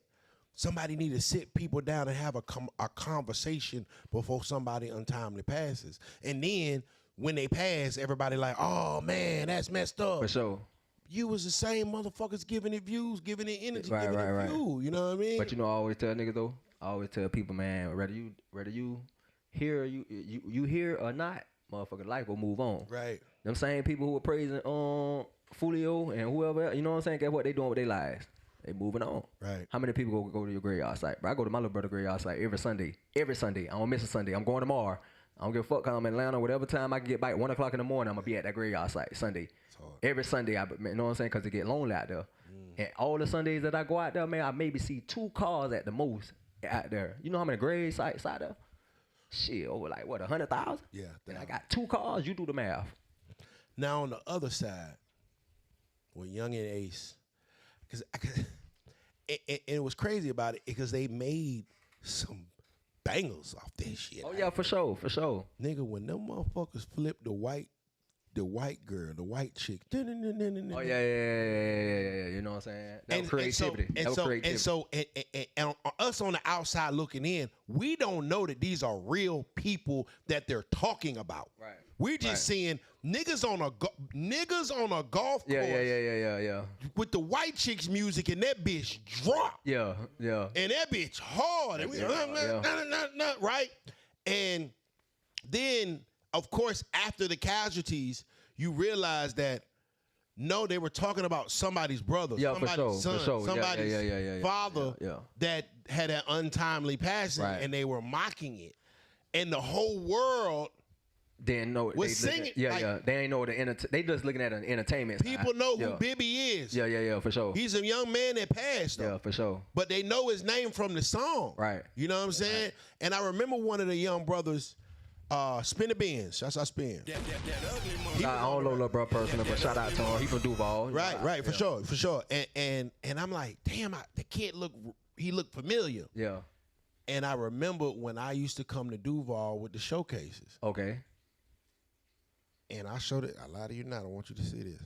somebody need to sit people down and have a conversation before somebody untimely passes. And then when they pass, everybody like, oh man, that's messed up. For sure. You was the same motherfuckers giving it views, giving it energy, right, giving right, it fuel. You know what I mean? But you know, I always tell niggas though. I always tell people, man, whether you hear you hear or not, motherfucking life will move on. Right. Them same people who were praising Fulio and whoever, you know what I'm saying? Guess what they doing with their lives? They moving on. Right. How many people go to your graveyard site? Bro, I go to my little brother graveyard site every Sunday. Every Sunday. I don't miss a Sunday. I'm going tomorrow. I don't give a fuck because I'm in Atlanta. Whatever time I can get back, 1 o'clock in the morning, I'm going to be at that graveyard site Sunday. Every Sunday, you know what I'm saying? Because it get lonely out there. And all the Sundays that I go out there, man, I maybe see 2 cars at the most out there. You know how many grave sites out there? Shit, over like, what, 100,000? Yeah. And I got 2 cars. You do the math. Now on the other side, with Young and Ace, because it was crazy about it because they made some bangers off that shit. Oh yeah, for sure. Nigga, when them motherfuckers flipped the white girl, the white chick. Oh yeah. You know what I'm saying? That was creativity. And us on the outside looking in, we don't know that these are real people that they're talking about. Right. We just seeing niggas on a golf course. Yeah. With the white chicks music and that bitch drop. Yeah. And that bitch hard. And we, right? And then, of course, after the casualties, you realize that no, they were talking about somebody's brother, somebody's son, somebody's father that had an untimely passing, and they were mocking it. And the whole world didn't know was singing. They ain't know they just looking at an entertainment. People know who Bibby is. Yeah, for sure. He's a young man that passed, though. Yeah, for sure. But they know his name from the song. Right. You know what I'm saying? Right. And I remember one of the young brothers, Spin the Beans. That's our Spin. I don't know little bro personally, but shout out to him. He from Duval. Right, for sure. And I'm like, damn, the kid looked familiar. Yeah. And I remember when I used to come to Duval with the showcases. Okay. And I showed it. I lie to you not. I want you to see this.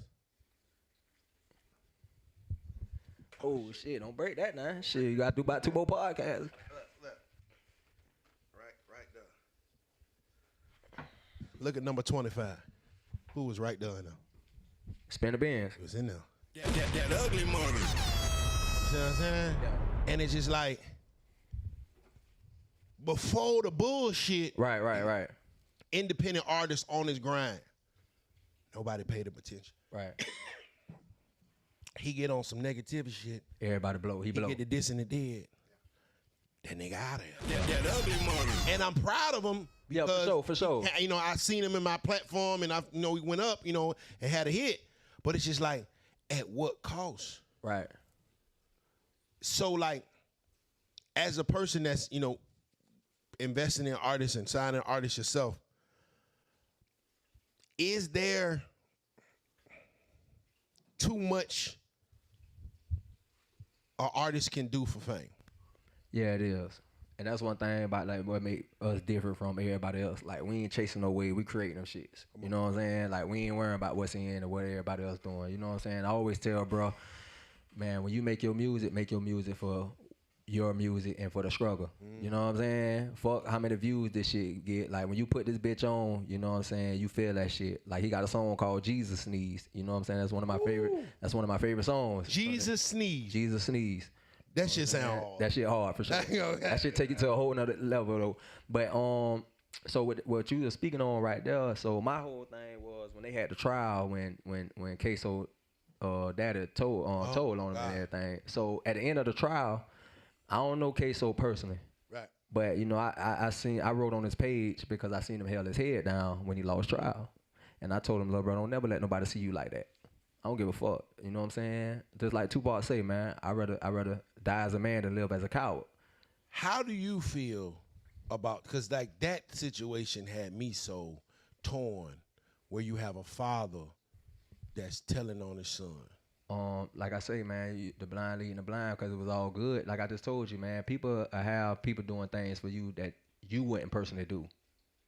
Oh shit! Don't break that now. Shit, you gotta do about 2 more podcasts. Look. Right there. Look at number 25. Who was right there in there? Spin the Beans. It was in there. That ugly money. You see what I'm saying? Yeah. And it's just like before the bullshit. Right. Independent artists on his grind. Nobody paid him attention. Right. He get on some negativity shit. Everybody blow. He blow. He get the diss and the dead. that nigga out of there. That ugly money. And I'm proud of him. Yeah, for sure. You know, I seen him in my platform, and he went up, and had a hit. But it's just like, at what cost? Right. So like, as a person that's investing in artists and signing artists yourself, is there too much an artist can do for fame? Yeah, it is. And that's one thing about like what make us different from everybody else. Like, we ain't chasing no way, we creating them shits. You know what I'm saying? Like, we ain't worrying about what's in or what everybody else doing. You know what I'm saying? I always tell bro, man, when you make your music for your music and for the struggle. You know what I'm saying? Fuck how many views this shit get. Like, when you put this bitch on, you know what I'm saying, you feel that shit. Like, he got a song called Jesus Sneeze. You know what I'm saying? That's one of my favorite songs. Jesus Sneeze. Jesus Sneeze. That shit sound hard. That shit hard for sure. That shit take you to a whole nother level though. But so what you were speaking on right there, so my whole thing was when they had the trial when Queso daddy told on him and everything. So at the end of the trial, I don't know Queso personally. Right. But I wrote on his page because I seen him held his head down when he lost trial. And I told him, "Little bro, don't never let nobody see you like that. I don't give a fuck." You know what I'm saying? Just like Tupac say, man, I rather die as a man than live as a coward. How do you feel about, because like that situation had me so torn, where you have a father that's telling on his son? Like I say, man, the blind leading the blind, because it was all good. Like I just told you, man, people have people doing things for you that you wouldn't personally do.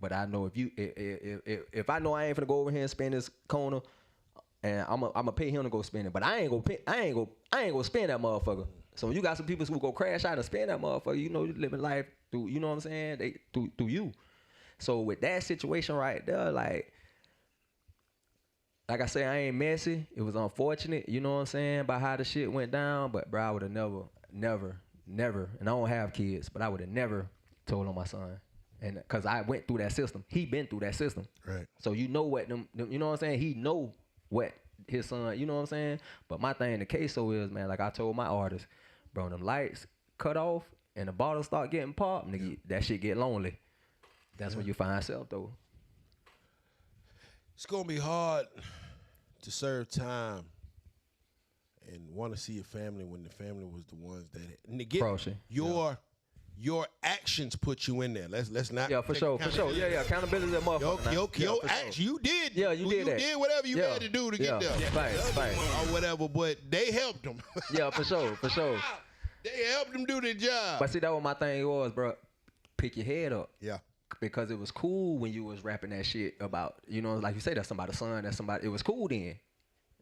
But I know if I know I ain't finna go over here and spend this corner, and I'm gonna pay him to go spend it, but I ain't gonna spend that motherfucker. So you got some people who go crash out and spend that motherfucker. You living life through, you know what I'm saying? Through you. So with that situation right there, like I say, I ain't messy. It was unfortunate, you know what I'm saying, by how the shit went down. But bro, I would have never, and I don't have kids, but I would have never told on my son. And cause I went through that system. He been through that system. Right. So you know what them you know what I'm saying? He know what his son, you know what I'm saying? But my thing in the queso is, man, like I told my artists, bro, them lights cut off and the bottles start getting popped, nigga, that shit get lonely. That's when you find yourself though. It's gonna be hard to serve time and want to see your family when the family was the ones that get your actions put you in there. Let's not. Yeah, for sure. Yeah. Accountability is a motherfucker. Your actions, you did. Yeah, you did that. You did whatever you had to do to get there. Right. Or whatever, but they helped them. Yeah, for sure. They helped them do their job. But see, that what my thing was, bro. Pick your head up. Yeah. Because it was cool when you was rapping that shit about, like you say, that's somebody's son, that's somebody. It was cool then.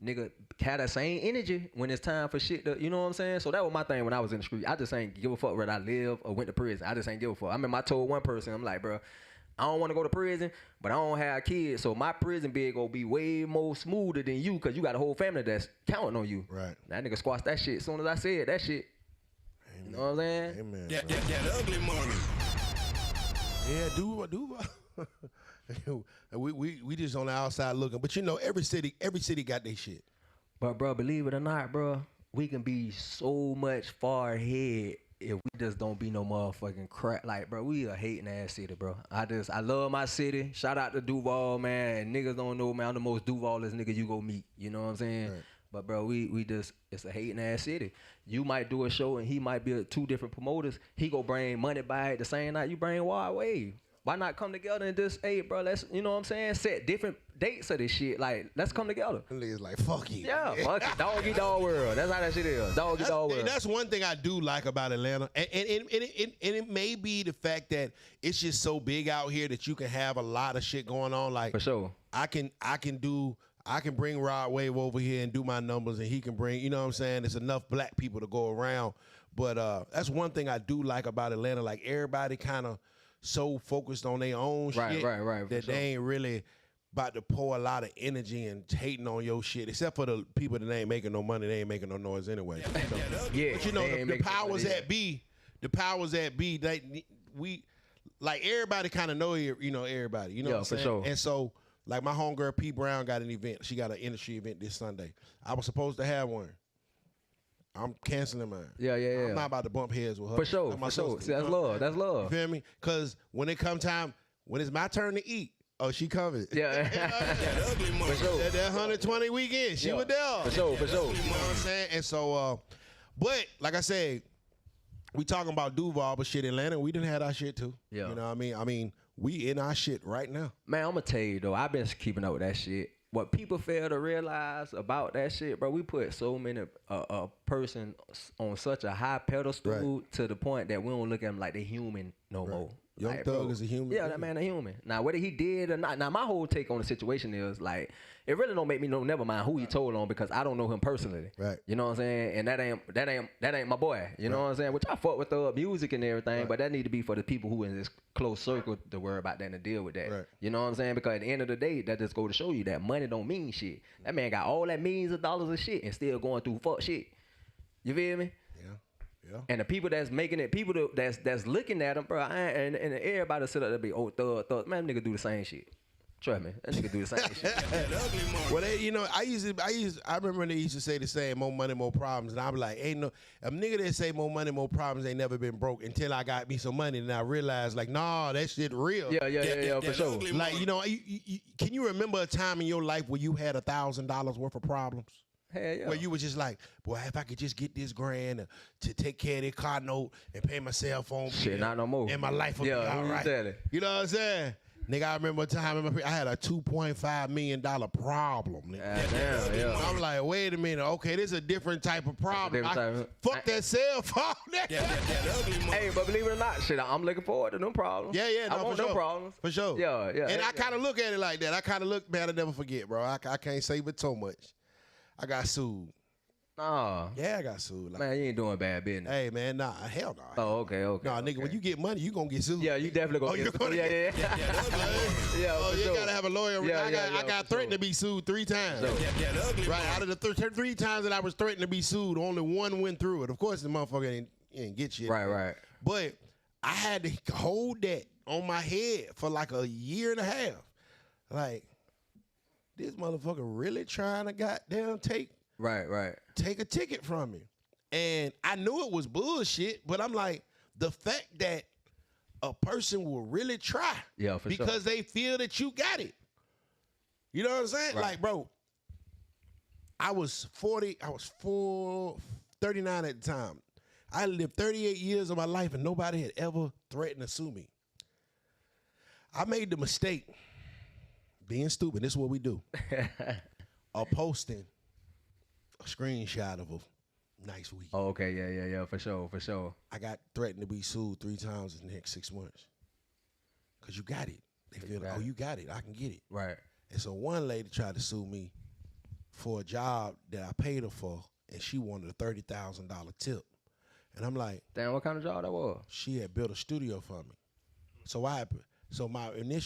Nigga had that same energy when it's time for shit to, you know what I'm saying? So that was my thing when I was in the street. I just ain't give a fuck whether I live or went to prison. I just ain't give a fuck. I remember I told one person, I'm like, bro, I don't want to go to prison, but I don't have kids, so my prison bid gonna be way more smoother than you, because you got a whole family that's counting on you. Right. That nigga squashed that shit as soon as I said that shit. Amen. You know what I'm saying? Amen. That ugly money. Yeah, Duval. we just on the outside looking, but every city got their shit. But bro, believe it or not, bro, we can be so much far ahead if we just don't be no motherfucking crap. Like, bro, we a hating ass city, bro. I love my city. Shout out to Duval, man. And niggas don't know, man, I'm the most Duvalist nigga you go meet. You know what I'm saying? Right. But bro, we just, it's a hating ass city. You might do a show and he might be two different promoters. He go bring money by it the same night you bring Wild Wave. Why not come together and just, hey, bro, let's, you know what I'm saying, set different dates of this shit. Like, let's come together. Niggas like, fuck you. Yeah, fuck it. Dog eat dog world. That's how that shit is. Dog eat dog world. That's one thing I do like about Atlanta. And it may be the fact that it's just so big out here that you can have a lot of shit going on. Like, for sure. I can bring Rod Wave over here and do my numbers, and he can bring, you know what I'm saying? There's enough black people to go around. But that's one thing I do like about Atlanta. Like, everybody kind of so focused on their own shit that they ain't really about to pour a lot of energy and hating on your shit. Except for the people that ain't making no money, they ain't making no noise anyway. Yeah, but the powers that be, we like everybody kind of know everybody. You know what I'm saying? Sure. And so, like, my homegirl P Brown got an event. She got an industry event this Sunday. I was supposed to have one. I'm canceling mine. Yeah. I'm not about to bump heads with her. For sure. See, that's love. That's love. You feel me? Because when it come time, when it's my turn to eat, oh, she covered. Yeah. For sure. That 120 weekend, she was there. For sure. You know what I'm saying? And so, but like I said, we talking about Duval, but shit, Atlanta, we didn't have our shit too. Yeah. You know what I mean? We in our shit right now. Man, I'm gonna tell you though, I've been keeping up with that shit. What people fail to realize about that shit, bro, we put so many a person on such a high pedestal to the point that we don't look at them like they human no more. Young like, Thug bro, is a human. Yeah, that man a human. Now, whether he did or not, now my whole take on the situation is like, it really don't make me know. Never mind who he told on because I don't know him personally. Right. You know what I'm saying? And that ain't my boy. You know what I'm saying? Which I fuck with the music and everything, but that need to be for the people who in this close circle to worry about that and to deal with that. Right. You know what I'm saying? Because at the end of the day, that just go to show you that money don't mean shit. That man got all that millions of dollars of shit and still going through fuck shit. You feel me? Yeah. And the people that's making it, people that's looking at him, bro, and everybody sit up there be, oh, thug, man, nigga do the same shit. Trust me, that nigga do the same shit. Well, I remember when they used to say the same, more money, more problems, and I was like, ain't no, a nigga that say more money, more problems ain't never been broke until I got me some money, and I realized like, nah, that shit real. Yeah, for sure. Like, you know, can you remember a time in your life where you had $1,000 worth of problems? Hell yeah. Where you was just like, boy, if I could just get this grand to take care of this car note and pay my cell phone bill. Shit, not no more. And my life would be all right. You know what I'm saying? Nigga, I remember a time I had a $2.5 million problem. Nigga. Yeah. I'm like, wait a minute. Okay, this is a different type of problem. Fuck that cell phone. Hey, but believe it or not, shit, I'm looking forward to no problems. Yeah. I want no problems. For sure. Yeah. And I kind of look at it like that. I kind of look, man, I'll never forget, bro. I can't say but so much. I got sued. Nah. Yeah, I got sued. Like, man, you ain't doing bad business. Hey, man, nah, hell no. Oh, okay. Nah, nigga, when you get money, you gonna get sued. Yeah, you definitely gonna get sued. Yeah. Oh, you gotta have a lawyer. I got threatened to be sued 3 times. Right, out of the 3 times that I was threatened to be sued, only 1 went through it. Of course, the motherfucker didn't get shit. Right. But I had to hold that on my head for like a year and a half. Like, this motherfucker really trying to goddamn take a ticket from me. And I knew it was bullshit, but I'm like, the fact that a person will really try because they feel that you got it. You know what I'm saying? Right. Like, bro, I was 39 at the time. I lived 38 years of my life and nobody had ever threatened to sue me. I made the mistake, being stupid, this is what we do, of posting a screenshot of a nice week. Oh, okay, yeah, for sure. I got threatened to be sued 3 times in the next 6 months. Because you got it. They feel like, oh, you got it, I can get it. Right. And so one lady tried to sue me for a job that I paid her for, and she wanted a $30,000 tip. And I'm like, damn, what kind of job that was? She had built a studio for me. So what happened? So I ain't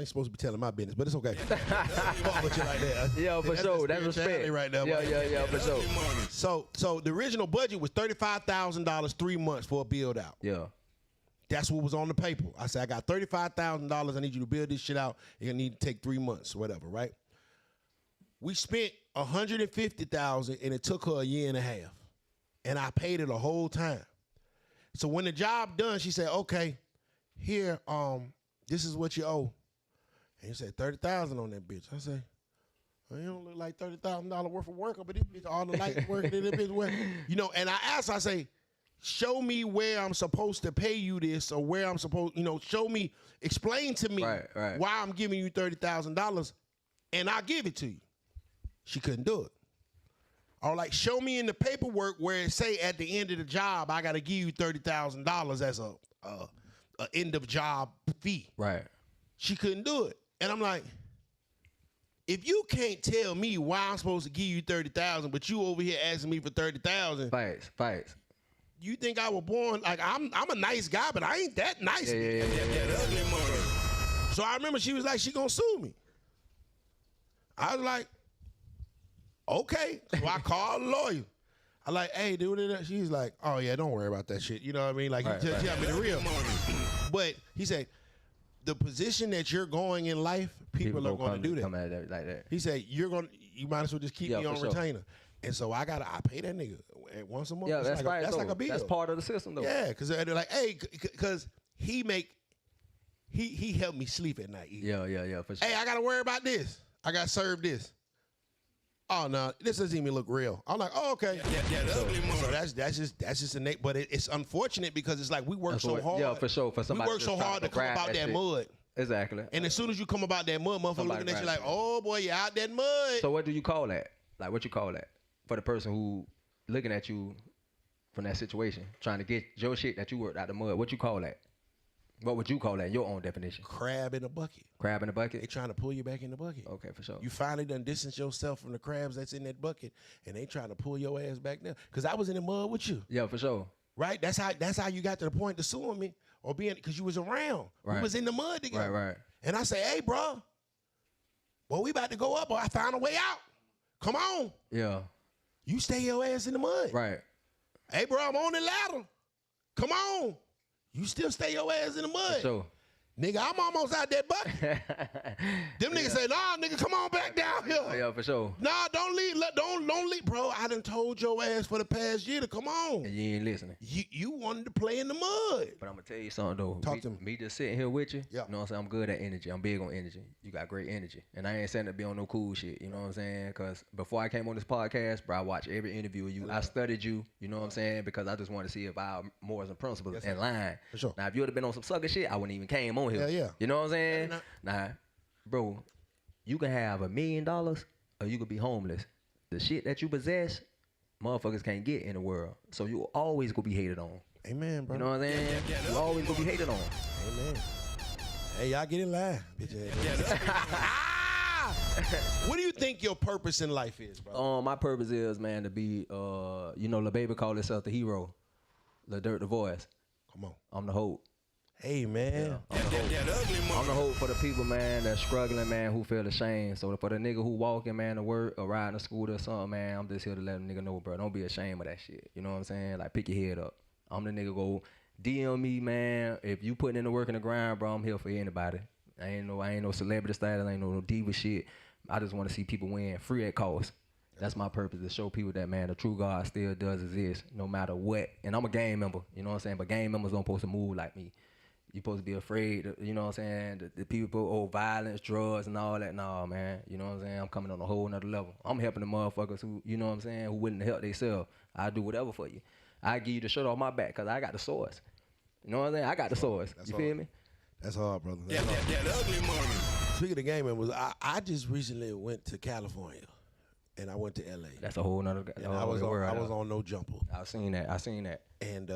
supposed to be telling my business, but it's okay. Fuck with you like that. Yeah, for sure. That's respect. Right there. Yeah, for sure. So the original budget was $35,000 3 months for a build out. Yeah. That's what was on the paper. I said, I got $35,000. I need you to build this shit out. You're gonna need to take 3 months, whatever, right? We spent $150,000 and it took her a year and a half. And I paid her the whole time. So when the job done, she said, okay, here, this is what you owe. And he said, $30,000 on that bitch. I said, well, you don't look like $30,000 worth of work, but this bitch, all the light work in this bitch. Where, you know, and I asked, I say, show me where I'm supposed to pay you this or where I'm supposed, show me, explain to me why I'm giving you $30,000 and I'll give it to you. She couldn't do it. Or like, show me in the paperwork where it say at the end of the job, I got to give you $30,000 as a end of job fee. Right. She couldn't do it. And I'm like, if you can't tell me why I'm supposed to give you $30,000, but you over here asking me for $30,000. Facts. You think I was born, like I'm a nice guy, but I ain't that nice. Yeah. So I remember she was like, she gonna sue me. I was like, okay. So I called a lawyer. I like, hey, dude, she's like, oh yeah, don't worry about that shit. You know what I mean? Like, he got me the real. But he said, the position that you're going in life, people are going to do that. Come at that like that. He said, you might as well just keep me on retainer. And so I pay that nigga once a month. Yeah, that's right. That's like a bill. That's part of the system, though. Yeah, because they're like, hey, because he helped me sleep at night. Yeah, for sure. Hey, I got to worry about this. I got to serve this. Oh no, this doesn't even look real. I'm like, oh okay. So that's just a but it's unfortunate because it's like we work so hard. Yeah, for sure. For somebody we work so hard to come about that mud. Exactly. And as soon as you come about that mud, motherfucker looking at you like, oh boy, you out that mud. So what do you call that? Like what you call that for the person who looking at you from that situation, trying to get your shit that you worked out the mud? What you call that? What would you call that in your own definition? Crab in a bucket. Crab in a bucket? They trying to pull you back in the bucket. Okay, for sure. You finally done distance yourself from the crabs that's in that bucket, and they trying to pull your ass back down. Because I was in the mud with you. Yeah, for sure. Right? That's how you got to the point to suing me or being, because you was around. Right. We was in the mud together. Right. And I say, hey, bro, well, we about to go up, or I found a way out. Come on. Yeah. You stay your ass in the mud. Right. Hey, bro, I'm on the ladder. Come on. You still stay your ass in the mud. For sure. Nigga, I'm almost out that bucket. Them niggas say, nah, nigga, come on back down here. Yeah, for sure. Nah, don't leave. Don't leave. Bro, I done told your ass for the past year to come on. And you ain't listening. You wanted to play in the mud. But I'm going to tell you something, though. Talk to me. Me just sitting here with you, Yeah. you know what I'm saying? I'm good at energy. I'm big on energy. You got great energy. And I ain't saying to be on no cool shit, you know what I'm saying? Because before I came on this podcast, bro, I watched every interview with you. I studied you, you know what I'm saying? Because I just wanted to see if our morals and principles in line. For sure. Now, if you would have been on some sucker shit, I wouldn't even came on here. Yeah. You know what I'm saying? Nah, bro, you can have $1 million or you could be homeless. The shit that you possess, motherfuckers can't get in the world. So you always gonna be hated on. Amen, bro. You know what I'm saying? You always gonna be hated on. Amen. Hey, y'all get in line, bitch ass. What do you think your purpose in life is, bro? My purpose is, man, to be, you know, Lil Baby call himself the hero. Lil Dirt the voice. Come on. I'm the hope. Hey, man. I'm the hope for the people, man, that's struggling, man, who feel ashamed. So for the nigga who walking, man, to work or riding a scooter or something, man, I'm just here to let a nigga know, bro, don't be ashamed of that shit. You know what I'm saying? Like, pick your head up. I'm the nigga go DM me, man. If you putting in the work in the grind, bro, I'm here for anybody. I ain't no celebrity status. I ain't no diva shit. I just want to see people win free at cost. That's my purpose, to show people that, man, the true God still does exist no matter what. And I'm a gang member, you know what I'm saying? But gang members don't supposed to move like me. You supposed to be afraid, you know what I'm saying? The people, violence, drugs, and all that. Nah, man, you know what I'm saying? I'm coming on a whole nother level. I'm helping the motherfuckers who, you know what I'm saying, who willing to help themselves. I do whatever for you. I give you the shirt off my back because I got the source. You know what I'm saying? I got the source. You feel me? That's hard, brother. That's hard. The ugly money. Speaking of game members, I just recently went to California, and I went to L.A. That's a whole nother and I was on no jumper. I seen that. And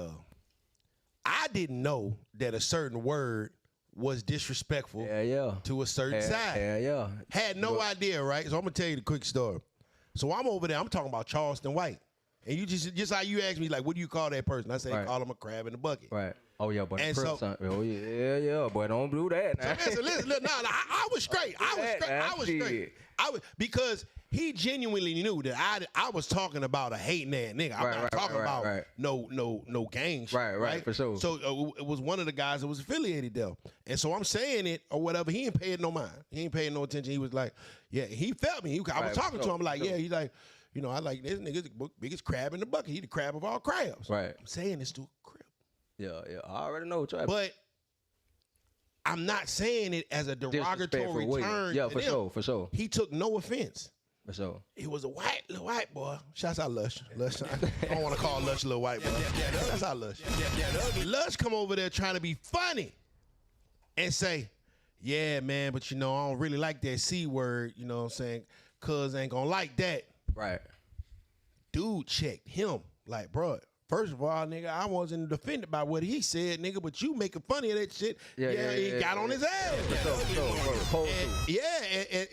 I didn't know that a certain word was disrespectful to a certain side. Yeah. Had no idea, right? So I'm gonna tell you the quick story. So I'm over there, I'm talking about Charleston White. And you just how you asked me, like, what do you call that person? I say, call him a crab in the bucket. Right. Oh, yeah, but and so, boy, don't do that. Now. So listen, I was straight. I was straight. Because he genuinely knew that I was talking about a hating ass nigga. I'm not talking about no gang shit. Right, for sure. So it was one of the guys that was affiliated there. And so I'm saying it or whatever. He ain't paying no mind. He ain't paying no attention. He was like, yeah, he felt me. I was talking to him like, yeah, he's like, you know, I like this nigga's the biggest crab in the bucket. He the crab of all crabs. Right. I'm saying this to a crib. Yeah. I already know. But I'm not saying it as a derogatory term. Yeah, for sure. He took no offense. For sure. He was a little white boy. Shouts out Lush. I don't want to call Lush a little white boy. Shouts out Lush. Lush come over there trying to be funny and say, yeah, man, but you know, I don't really like that C word, you know what I'm saying? Cuz ain't gonna like that. Right. Dude checked him like, bro, first of all, nigga, I wasn't offended by what he said, nigga, but you making funny of that shit. He got on his ass.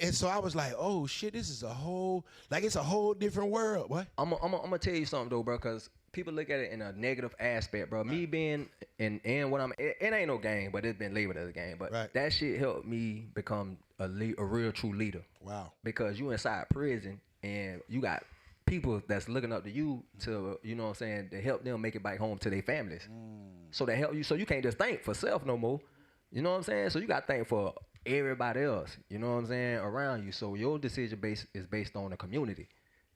And so I was like, oh shit, this is it's a whole different world, boy. I'm gonna tell you something though, bro, because people look at it in a negative aspect, bro. Me being in what it ain't no game, but it's been labeled as a game. But that shit helped me become a real true leader. Wow. Because you inside prison and you got people that's looking up to you to, you know what I'm saying, to help them make it back home to their families. So they help you, so you can't just think for self no more. You know what I'm saying? So you got to think for everybody else, you know what I'm saying, around you. So your decision is based on the community.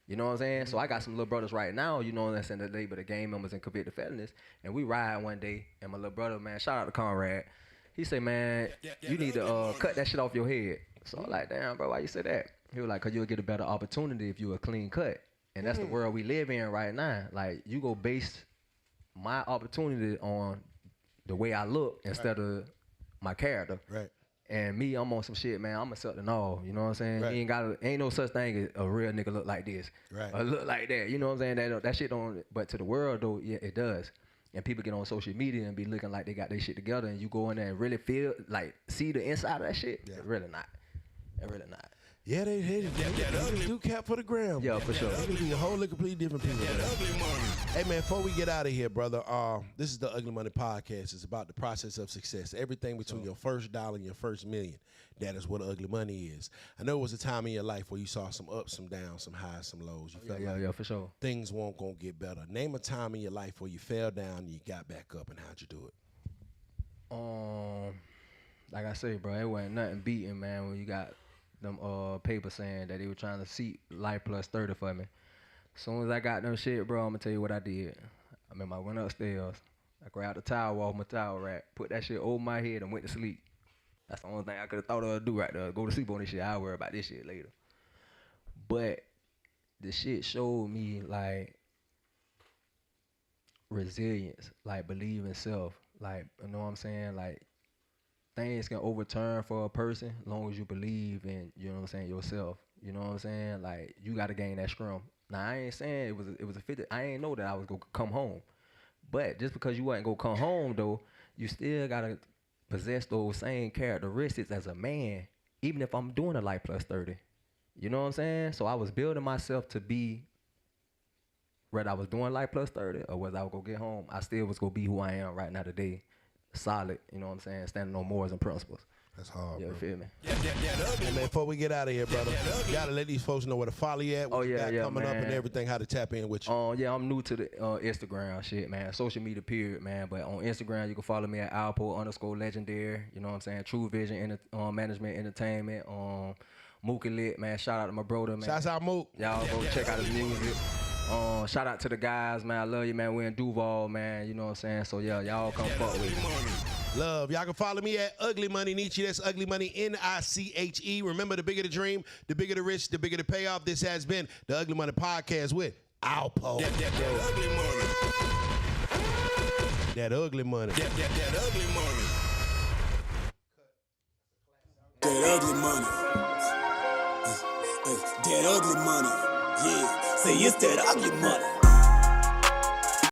You know what I'm saying? So I got some little brothers right now, you know, that's in the label, the gang members and convicted felonies. And we ride one day, and my little brother, man, shout out to Conrad. He say, man, you need to cut that shit off your head. So I'm like, damn, bro, why you say that? He was like, because you'll get a better opportunity if you a clean cut. And that's the world we live in right now. Like, you go base my opportunity on the way I look instead of my character. Right. And me, I'm on some shit, man. I'm accepting all. You know what I'm saying? Right. Ain't no such thing as a real nigga look like this. Right. Or look like that. You know what I'm saying? That shit don't. But to the world though, yeah, it does. And people get on social media and be looking like they got their shit together, and you go in there and really feel like see the inside of that shit. Yeah. Really not. It really not. Yeah, they do cap for the gram. Yeah, for sure. They can be a whole completely different people. Hey, man, before we get out of here, brother, this is the Ugly Money Podcast. It's about the process of success. Everything between your first dollar and your first million. That is what ugly money is. I know it was a time in your life where you saw some ups, some downs, some highs, some lows. You felt like for sure. Things weren't going to get better. Name a time in your life where you fell down and you got back up, and how'd you do it? Like I say, bro, it wasn't nothing beating, man, when you got them papers saying that they were trying to seat life plus 30 for me. As soon as I got them shit, bro, I'm gonna tell you what I did. I remember I went upstairs, I grabbed the towel off my towel rack, put that shit over my head and went to sleep. That's the only thing I could have thought of to do right there. Go to sleep on this shit. I'll worry about this shit later. But the shit showed me like resilience, like believe in self. Like, you know what I'm saying? Like, things can overturn for a person as long as you believe in, you know what I'm saying, yourself. You know what I'm saying? Like, you got to gain that scrum. Now, I ain't saying it was a 50. I ain't know that I was going to come home. But just because you wasn't going to come home, though, you still got to possess those same characteristics as a man, even if I'm doing a life plus 30. You know what I'm saying? So I was building myself to be, whether I was doing life plus 30 or whether I was going to get home, I still was going to be who I am right now today. Solid, you know what I'm saying, standing on morals and principles. That's hard, you bro. Feel me? Hey, man, before we get out of here, brother, you gotta let these folks know where to follow you at, what you got coming up and everything, how to tap in with you. Yeah, I'm new to the Instagram shit, man. Social media period, man. But on Instagram, you can follow me at ALPO_legendary. You know what I'm saying? True Vision Management Entertainment. Mookie Lit, man. Shout out to my brother, man. Shouts out Mook. Y'all go check out his music. Shout out to the guys, man. I love you, man. We're in Duval, man. You know what I'm saying? So, yeah, y'all come fuck with me. Love. Y'all can follow me at Ugly Money Nietzsche. That's Ugly Money Niche. Remember, the bigger the dream, the bigger the risk, the bigger the payoff. This has been the Ugly Money Podcast with ALPO. That ugly money. That ugly money. That ugly money. That ugly money. That ugly money. Yeah. Say it's that ugly money.